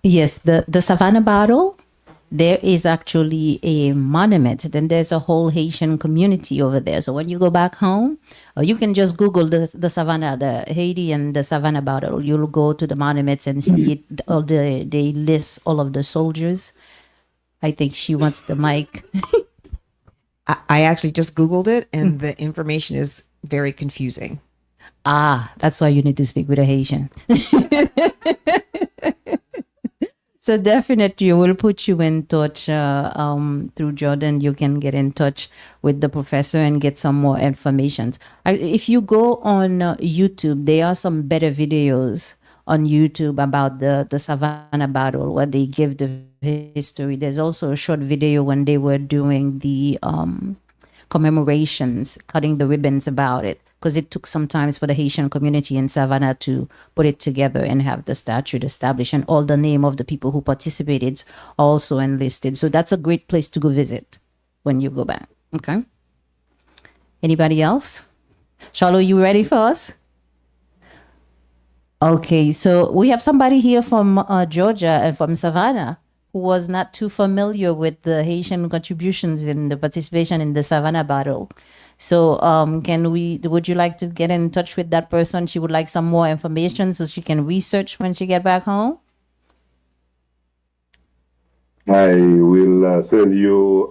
C: Yes, the Savannah battle, there is actually a monument. Then there's a whole Haitian community over there. So when you go back home, you can just Google the Savannah, the Haiti and the Savannah battle. You'll go to the monuments and see it. They list all of the soldiers. I think she wants the mic.
J: I actually just Googled it, and the information is very confusing.
C: That's why you need to speak with a Haitian. So definitely, we'll put you in touch through Jordan. You can get in touch with the professor and get some more information. If you go on YouTube, there are some better videos on YouTube about the Savannah battle where they give the history. There's also a short video when they were doing the commemorations, cutting the ribbons about it, because it took some time for the Haitian community in Savannah to put it together and have the statute established, and all the name of the people who participated also enlisted. So that's a great place to go visit when you go back. Okay. Anybody else? Charlot, you ready for us? Okay, so we have somebody here from Georgia and from Savannah who was not too familiar with the Haitian contributions in the participation in the Savannah battle. So would you like to get in touch with that person? She would like some more information so she can research when she get back home.
D: I will send you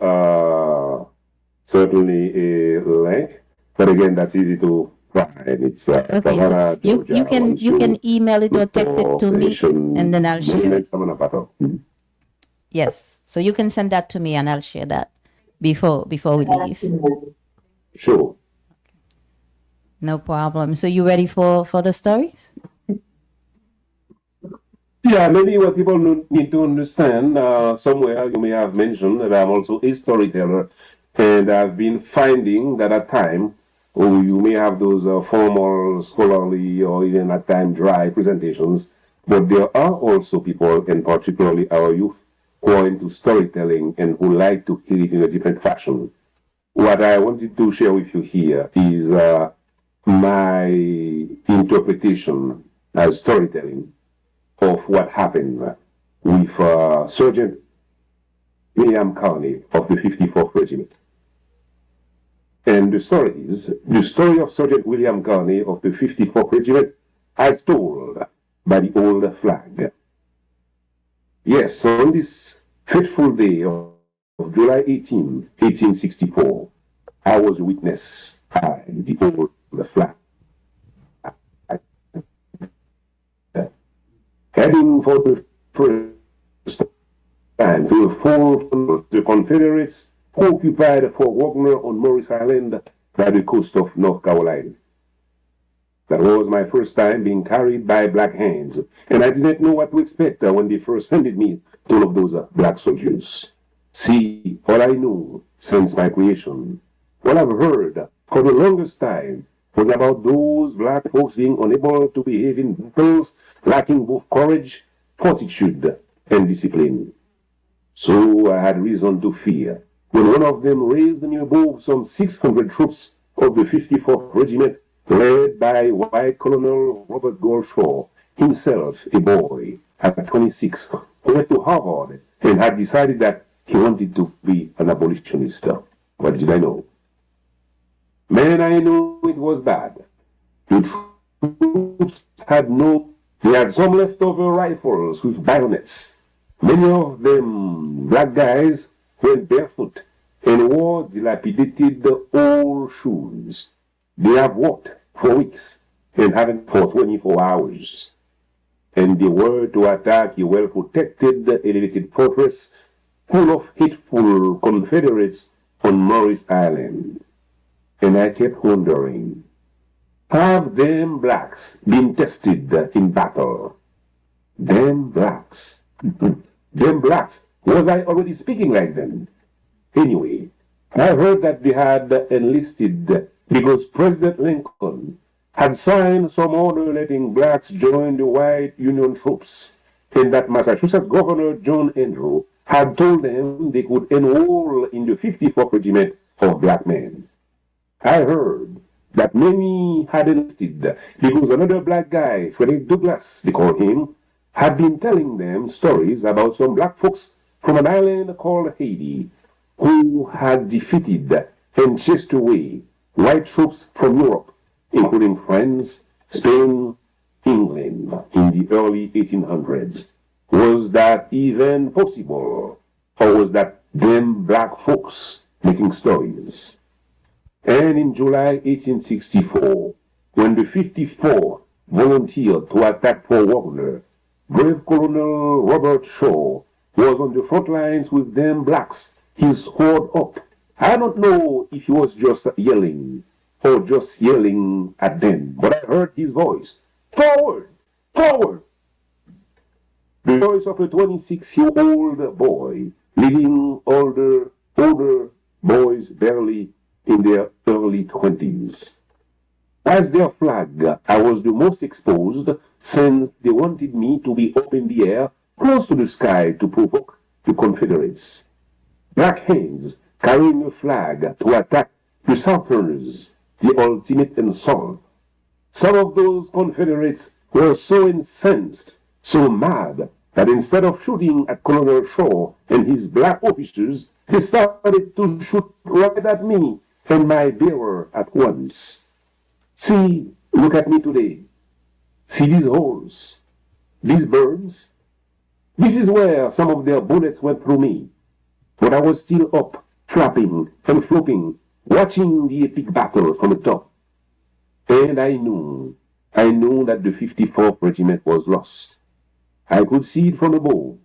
D: certainly a link, but again, that's easy to find. It's
C: Okay,
D: Savannah,
C: so you can email it or text it to me, and then I'll share it. Yes, so you can send that to me, and I'll share that before we leave.
D: Sure.
C: No problem. So you ready for the stories?
D: Yeah, maybe what people need to understand, somewhere you may have mentioned that I'm also a storyteller, and I've been finding that at times, you may have those formal, scholarly, or even at times dry presentations, but there are also people, and particularly our youth, who are into storytelling and who like to hear it in a different fashion. What I wanted to share with you here is my interpretation as storytelling of what happened with Sergeant William Carney of the 54th Regiment. And the story of Sergeant William Carney of the 54th Regiment as told by the old flag. Yes, on this fateful day of July 18, 1864, I was a witness by the old flag. Heading for the first time to the fall, the Confederates occupied Fort Wagner on Morris Island by the coast of North Carolina. That was my first time being carried by black hands, and I didn't know what to expect when they first handed me one of those black soldiers. See, all I knew since my creation, what I've heard for the longest time was about those black folks being unable to behave in battles, lacking both courage, fortitude, and discipline. So I had reason to fear when one of them raised me above some 600 troops of the 54th Regiment, led by White Colonel Robert Gorshaw, himself a boy at 26, who went to Harvard and had decided that he wanted to be an abolitionist. What did I know? Man, I knew it was bad. The troops they had some leftover rifles with bayonets. Many of them black guys went barefoot and wore dilapidated old shoes. They have walked for weeks and haven't for 24 hours. And they were to attack a well-protected, elevated fortress full of hateful Confederates on Morris Island. And I kept wondering, have them blacks been tested in battle? Them blacks. Them blacks. Was I already speaking like them? Anyway, I heard that they had enlisted because President Lincoln had signed some order letting blacks join the white Union troops, and that Massachusetts Governor John Andrew had told them they could enroll in the 54th Regiment of black men. I heard that many had enlisted because another black guy, Frederick Douglass, they called him, had been telling them stories about some black folks from an island called Haiti who had defeated and chased away white troops from Europe, including France, Spain, England, in the early 1800s. Was that even possible? Or was that them black folks making stories? And in July 1864, when the 54 volunteered to attack Fort Wagner, brave Colonel Robert Shaw was on the front lines with them blacks, his sword up. I don't know if he was just yelling or just yelling at them, but I heard his voice. Forward! Forward! The voice of a 26-year-old boy leading older boys barely in their early 20s. As their flag, I was the most exposed since they wanted me to be up in the air, close to the sky to provoke the Confederates. Black hands carrying a flag to attack the Southerners, the ultimate insult. Some of those Confederates were so incensed, so mad, that instead of shooting at Colonel Shaw and his black officers, they started to shoot right at me and my bearer at once. See, look at me today. See these holes, these burns? This is where some of their bullets went through me. But I was still up, flapping and flopping, watching the epic battle from the top. And I knew that the 54th Regiment was lost. I could see it from above.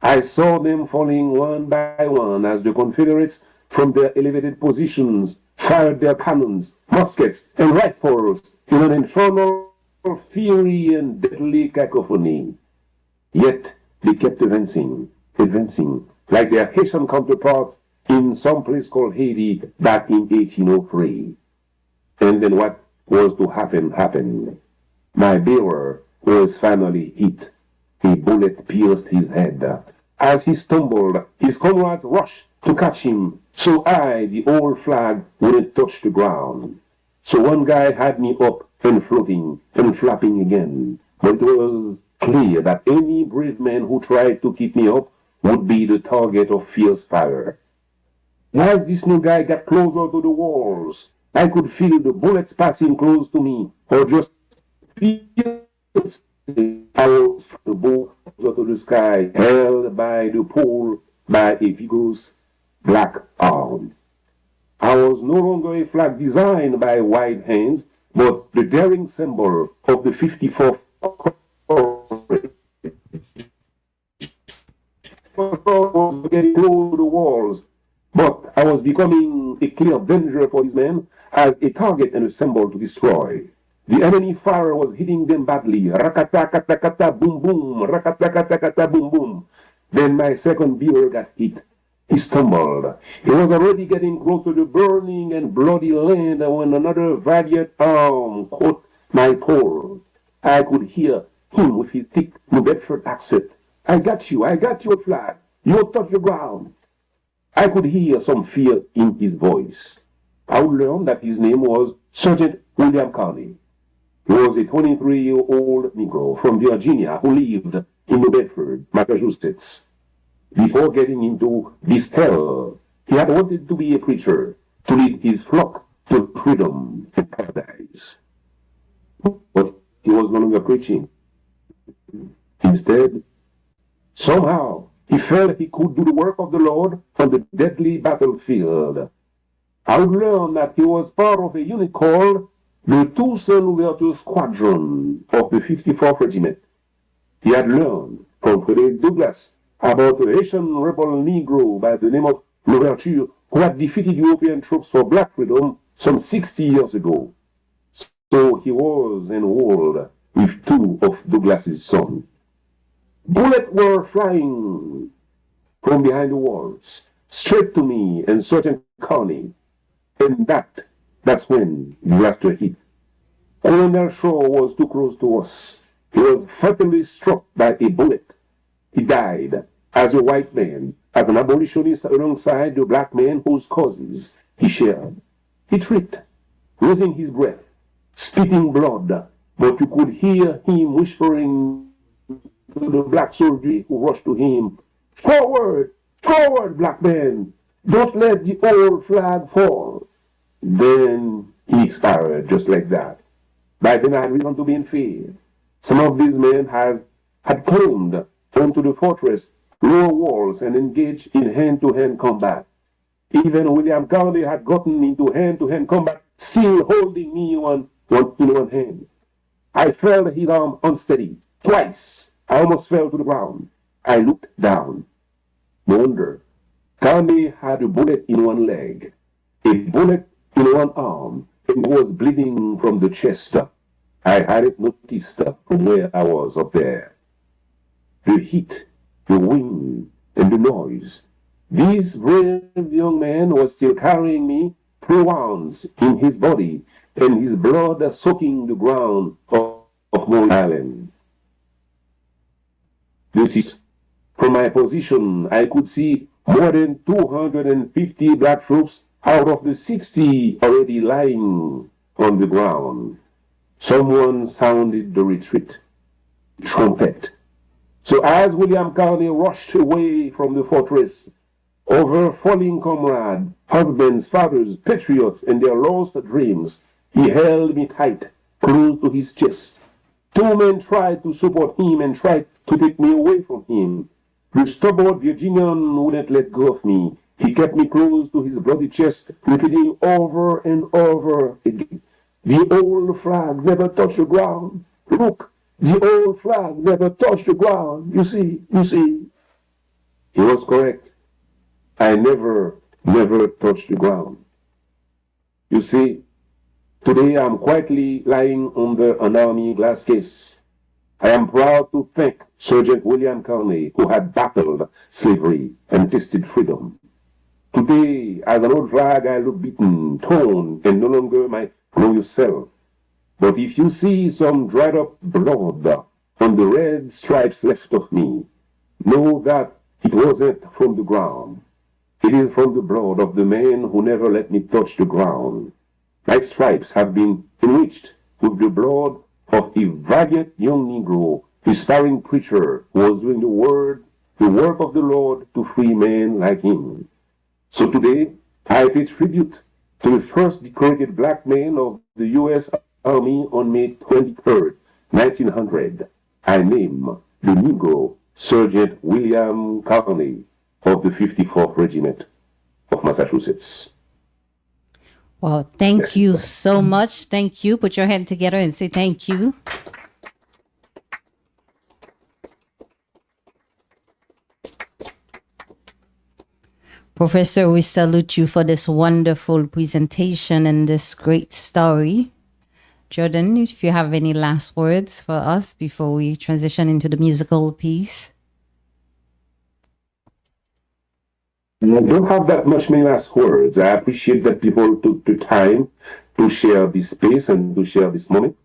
D: I saw them falling one by one as the Confederates from their elevated positions fired their cannons, muskets, and rifles in an infernal fury and deadly cacophony. Yet they kept advancing, like their Haitian counterparts in some place called Haiti back in 1803. And then what was to happen happened. My bearer was finally hit. A bullet pierced his head. As he stumbled, his comrades rushed to catch him, so the old flag, wouldn't touch the ground. So one guy had me up and floating and flapping again. But it was clear that any brave man who tried to keep me up would be the target of fierce fire. As this new guy got closer to the walls, I could feel the bullets passing close to me, or just feel arrows from the bow to the sky, held by the pole by a vigorous black arm. I was no longer a flag designed by white hands, but the daring symbol of the 54th was getting close to the walls, but I was becoming a clear danger for these men as a target and a symbol to destroy. The enemy fire was hitting them badly. Rakata, kata, kata, boom, boom. Rakata, kata, kata, boom, boom. Then my second bearer got hit. He stumbled. He was already getting close to the burning and bloody land when another valiant arm caught my pole. I could hear him with his thick New Bedford accent. I got you, flag. You'll touch the ground. I could hear some fear in his voice. I would learn that his name was Sergeant William Carney. He was a 23-year-old Negro from Virginia who lived in New Bedford, Massachusetts. Before getting into this hell, he had wanted to be a preacher, to lead his flock to freedom and paradise. But he was no longer preaching. Instead, somehow, he felt he could do the work of the Lord on the deadly battlefield. I would learn that he was part of a unit called the Toussaint Louverture Squadron of the 54th Regiment. He had learned from Frederick Douglass about a Haitian rebel Negro by the name of Louverture who had defeated European troops for black freedom some 60 years ago. So he was enrolled with two of Douglass's sons. Bullets were flying from behind the walls, straight to me and Sergeant Carney. And that's when disaster hit. Colonel Shaw was too close to us. He was fatally struck by a bullet. He died as a white man, as an abolitionist alongside the black man whose causes he shared. He tripped, losing his breath, spitting blood, but you could hear him whispering to the black soldier who rushed to him, "Forward! Forward, black man! Don't let the old flag fall." Then he expired just like that. By then I had reason to be in fear. Some of these men had climbed onto the fortress lower walls and engaged in hand-to-hand combat. Even William Carney had gotten into hand-to-hand combat, still holding me in one hand. I felt his arm unsteady. Twice I almost fell to the ground. I looked down. No wonder. Carney had a bullet in one leg, a bullet in one arm, and was bleeding from the chest. I hadn't noticed from where I was up there. The heat, the wind, and the noise. This brave young man was still carrying me through wounds in his body, and his blood soaking the ground of Mole Island. This is, from my position, I could see more than 250 black troops out of the 60 already lying on the ground. Someone sounded the retreat trumpet. So as William Carney rushed away from the fortress, over falling comrades, husbands, fathers, patriots, and their lost dreams, he held me tight, close to his chest. Two men tried to support him and tried to take me away from him. The stubborn Virginian wouldn't let go of me. He kept me close to his bloody chest, repeating over and over again, "The old flag never touched the ground. Look, the old flag never touched the ground. You see, you see." He was correct. I never touched the ground. You see, today I'm quietly lying under an army glass case. I am proud to thank Sergeant William Carney, who had battled slavery and tasted freedom. Today, as an old flag, I look beaten, torn, and no longer my glorious self. But if you see some dried up blood on the red stripes left of me, know that it wasn't from the ground. It is from the blood of the man who never let me touch the ground. My stripes have been enriched with the blood of a valiant young Negro, aspiring preacher who was doing the work of the Lord to free men like him. So today, I pay tribute to the first decorated black man of the U.S. Army on May 23rd, 1900. I name the Negro Sergeant William Carney of the 54th Regiment of Massachusetts.
C: Well, thank you so much. Thank you. Put your hand together and say thank you. Professor, we salute you for this wonderful presentation and this great story. Jordan, if you have any last words for us before we transition into the musical piece.
D: I don't have that many last words. I appreciate that people took the time to share this space and to share this moment.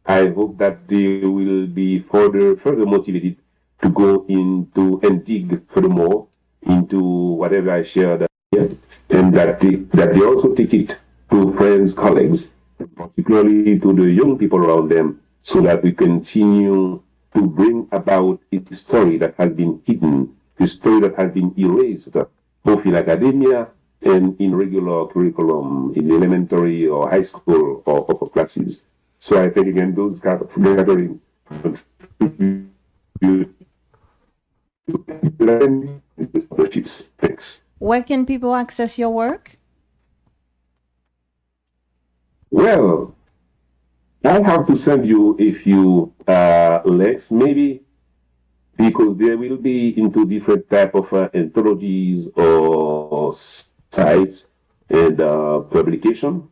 D: I hope that they will be further motivated to go into and dig furthermore into whatever I shared here, and that they also take it to friends, colleagues, particularly to the young people around them, so that we continue to bring about a story that has been hidden, a story that has been erased, both in academia and in regular curriculum, in elementary or high school or upper classes. So I think again those kind of gathering contribute to scholarships. Thanks.
C: Where can people access your work?
D: Well, I have to send you a few links, maybe, because they will be into different type of anthologies or sites and publication,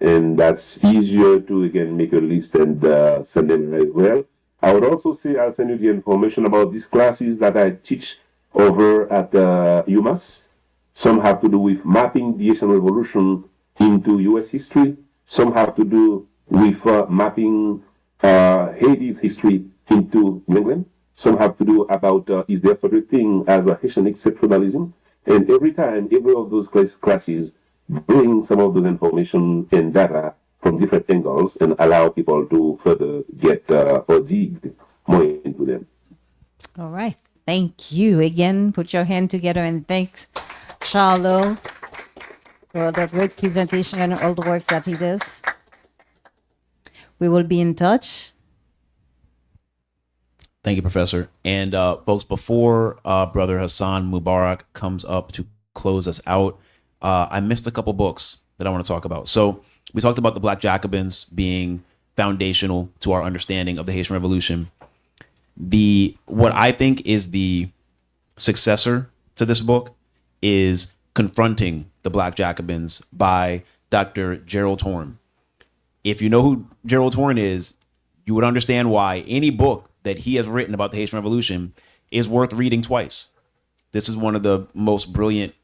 D: and that's easier to again make a list and send them as well. I would also say I'll send you the information about these classes that I teach over at UMass. Some have to do with mapping the Haitian Revolution into U.S. history. Some have to do with mapping Haiti's history into New England. Some have to do about is there such a thing as a Haitian exceptionalism. And every time, every of those classes bring some of those information and data from different angles and allow people to further get or dig more into them.
C: All right. Thank you. Again, put your hand together and thanks Charlot for the great presentation and all the work that he does. We will be in touch.
B: Thank you, Professor. And folks, before Brother Hassan Mubarak comes up to close us out, I missed a couple books that I want to talk about. So we talked about the Black Jacobins being foundational to our understanding of the Haitian Revolution. What I think is the successor to this book is Confronting the Black Jacobins by Dr. Gerald Torn. If you know who Gerald Torn is, you would understand why any book that he has written about the Haitian Revolution is worth reading twice. This is one of the most brilliant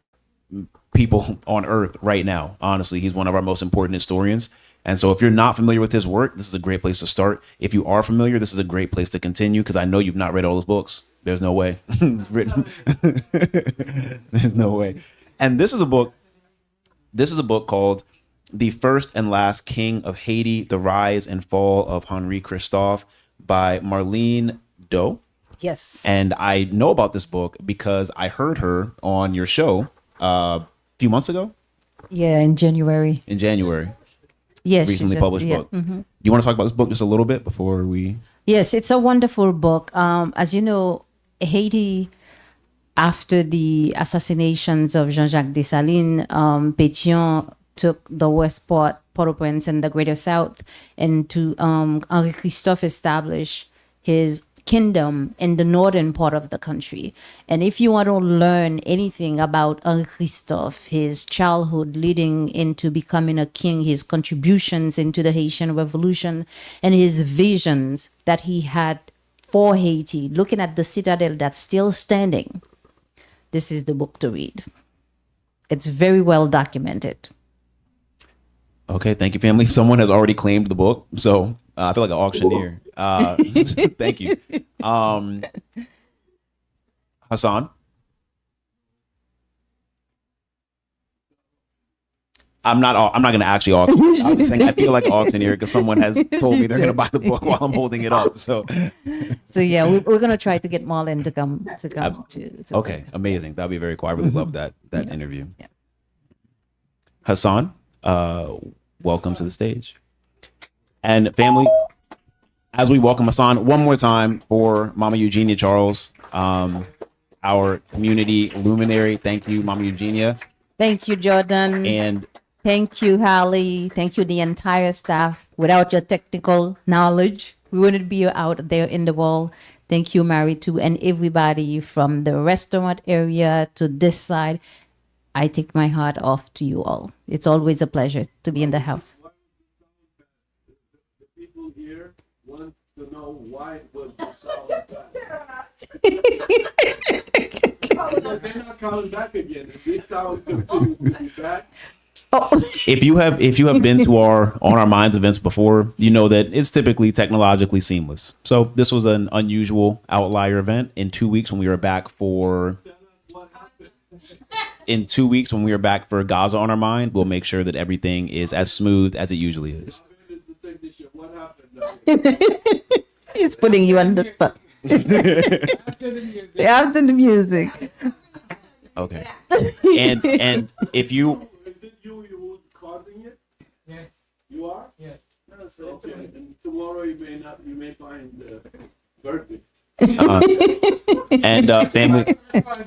B: people on earth right now. Honestly, he's one of our most important historians. And so if you're not familiar with his work, this is a great place to start. If you are familiar, this is a great place to continue, because I know you've not read all his books. There's no way. It's written. There's no way. And this is a book called The First and Last King of Haiti, The Rise and Fall of Henri Christophe by Marlene Doe.
C: Yes.
B: And I know about this book because I heard her on your show a few months ago.
C: Yeah, in January. Yes.
B: Recently published book. You want to talk about this book just a little bit before we...
C: Yes, it's a wonderful book. As you know, Haiti, after the assassinations of Jean-Jacques Dessalines, Pétion took the west part, Port-au-Prince, and the Greater South, and to Henri Christophe establish his kingdom in the northern part of the country. And if you want to learn anything about Henri Christophe, his childhood leading into becoming a king, his contributions into the Haitian Revolution, and his visions that he had for Haiti, looking at the citadel that's still standing, this is the book to read. It's very well documented.
B: Okay, thank you, family. Someone has already claimed the book, so I feel like an auctioneer. Thank you. Hassan? I'm not going to actually auction. I'm just saying I feel like an auctioneer because someone has told me they're going to buy the book while I'm holding it up. So
C: yeah, we're going to try to get Marlon to come to
B: okay, amazing. That'd be very cool. I really love that interview. Yeah. Hassan, welcome to the stage. And family, as we welcome Hassan one more time for Mama Eugenia Charles, our community luminary. Thank you, Mama Eugenia.
C: Thank you, Jordan.
B: And
C: thank you, Holly. Thank you, the entire staff. Without your technical knowledge, we wouldn't be out there in the world. Thank you, Mary, too, and everybody from the restaurant area to this side. I take my heart off to you all. It's always a pleasure to be in the house.
F: The people here want to know why it was the sound bad. They're not coming back again. If this sound continues to be back.
B: if you have been to our On Our Minds events before, you know that it's typically technologically seamless. So this was an unusual outlier event. In 2 weeks when we were back for Gaza on Our Mind, we'll make sure that everything is as smooth as it usually is.
C: He's putting you on the spot. After the music.
B: Okay. And if you...
F: Is it you causing it?
E: Yes.
F: You are?
E: Yes.
F: Okay. And tomorrow you may find the verdict.
B: And family,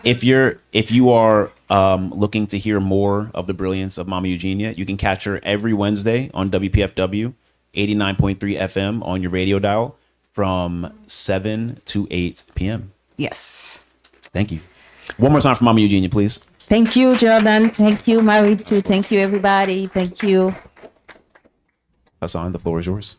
B: if you are looking to hear more of the brilliance of Mama Eugenia, you can catch her every Wednesday on WPFW 89.3 FM on your radio dial from 7 to 8 p.m.
C: Yes.
B: Thank you. One more time for Mama Eugenia, please.
C: Thank you, Jordan. Thank you, Mary, too. Thank you, everybody. Thank you.
B: Hassan, the floor is yours.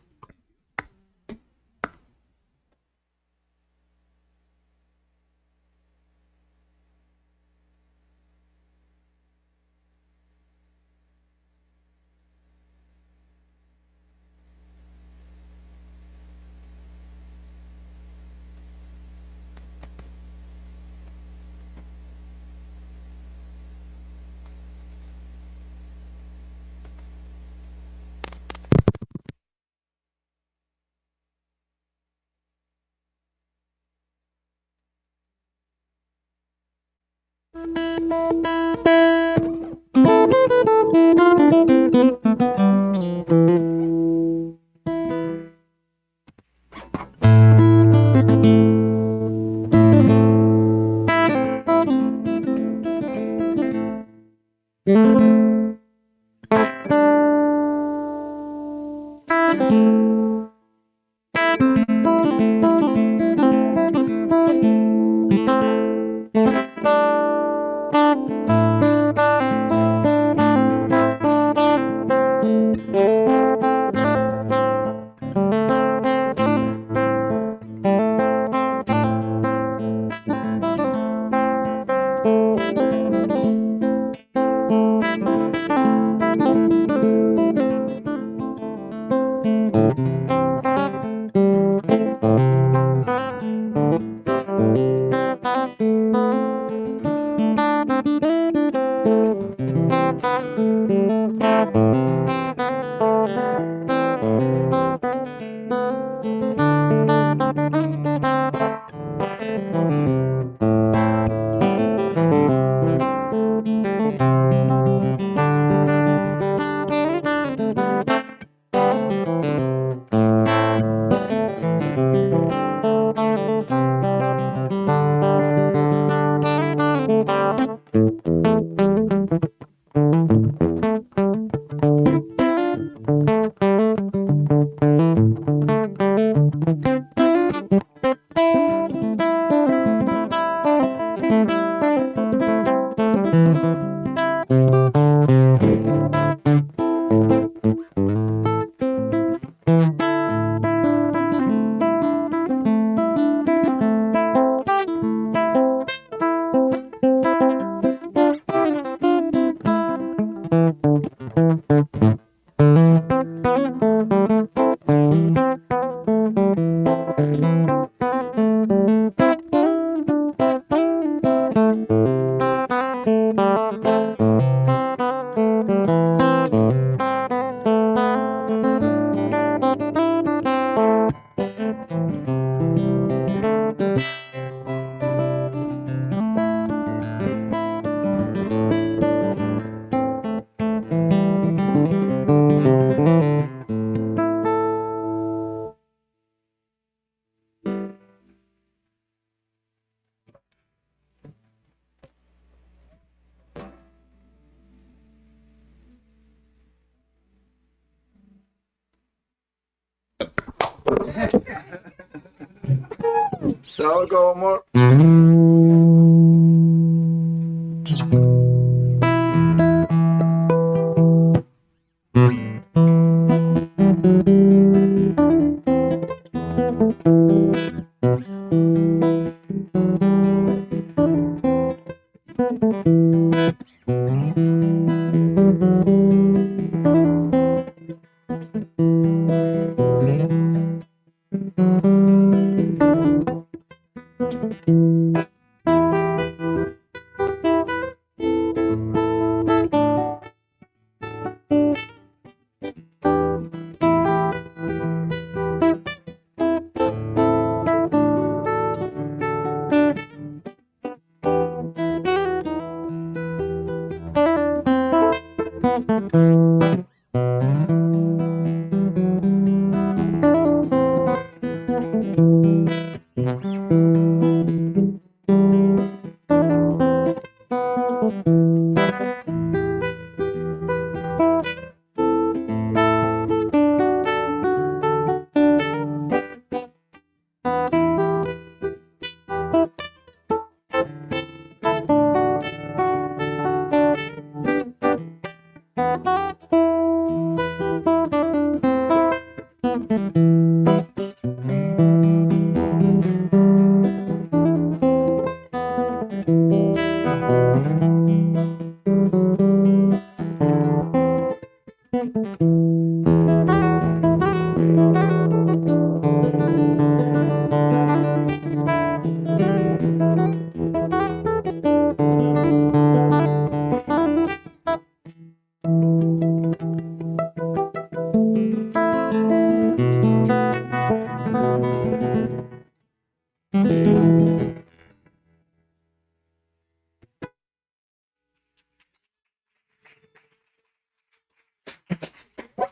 K: Salgo, amor.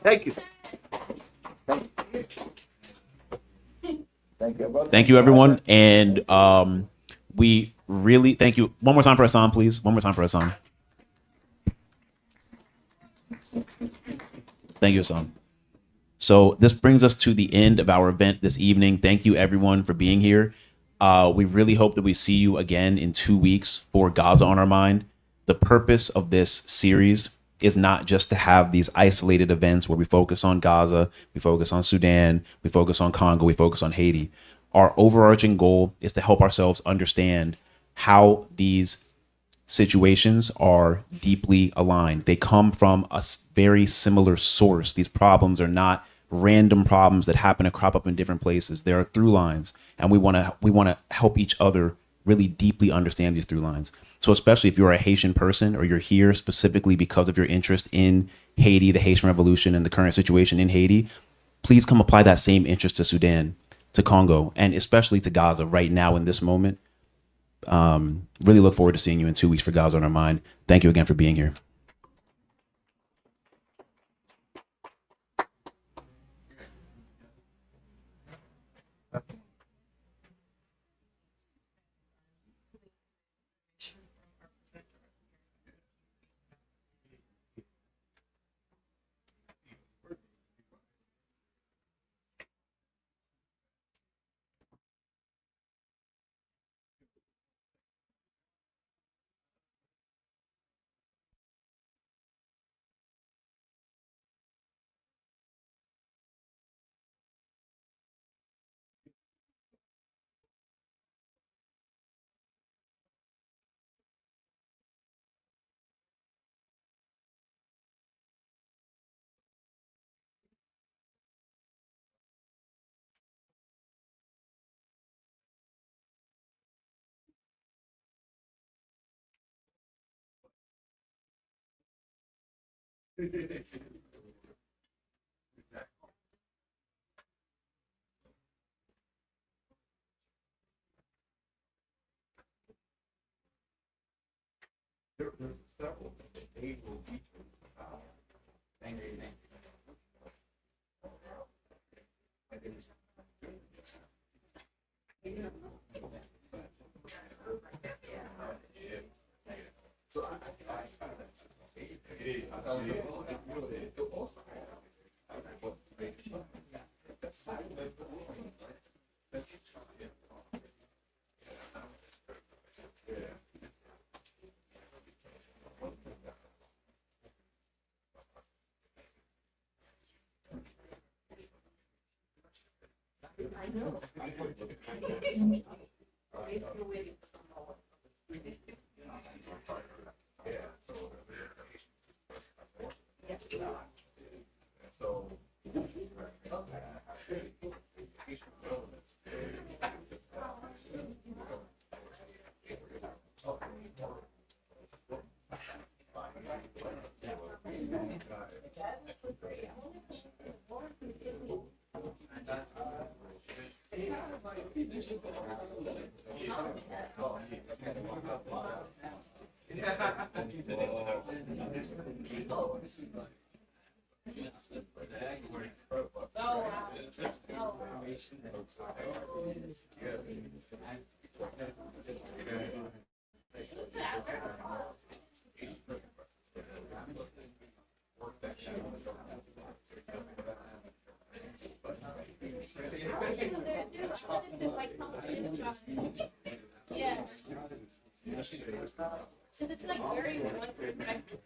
K: Thank you. Thank you.
B: Thank you, everyone. And we really thank you. One more time for Hassan, please. One more time for Hassan. Thank you, Hassan. So this brings us to the end of our event this evening. Thank you, everyone, for being here. We really hope that we see you again in 2 weeks for Gaza on Our Mind. The purpose of this series is not just to have these isolated events where we focus on Gaza, we focus on Sudan, we focus on Congo, we focus on Haiti. Our overarching goal is to help ourselves understand how these situations are deeply aligned. They come from a very similar source. These problems are not random problems that happen to crop up in different places. There are through lines, and we want to help each other really deeply understand these through lines. So especially if you're a Haitian person or you're here specifically because of your interest in Haiti, the Haitian Revolution, and the current situation in Haiti, please come apply that same interest to Sudan, to Congo, and especially to Gaza right now in this moment. Really look forward to seeing you in 2 weeks for Gaza on Our Mind. Thank you again for being here.
K: Yes. So it's like very one perspective.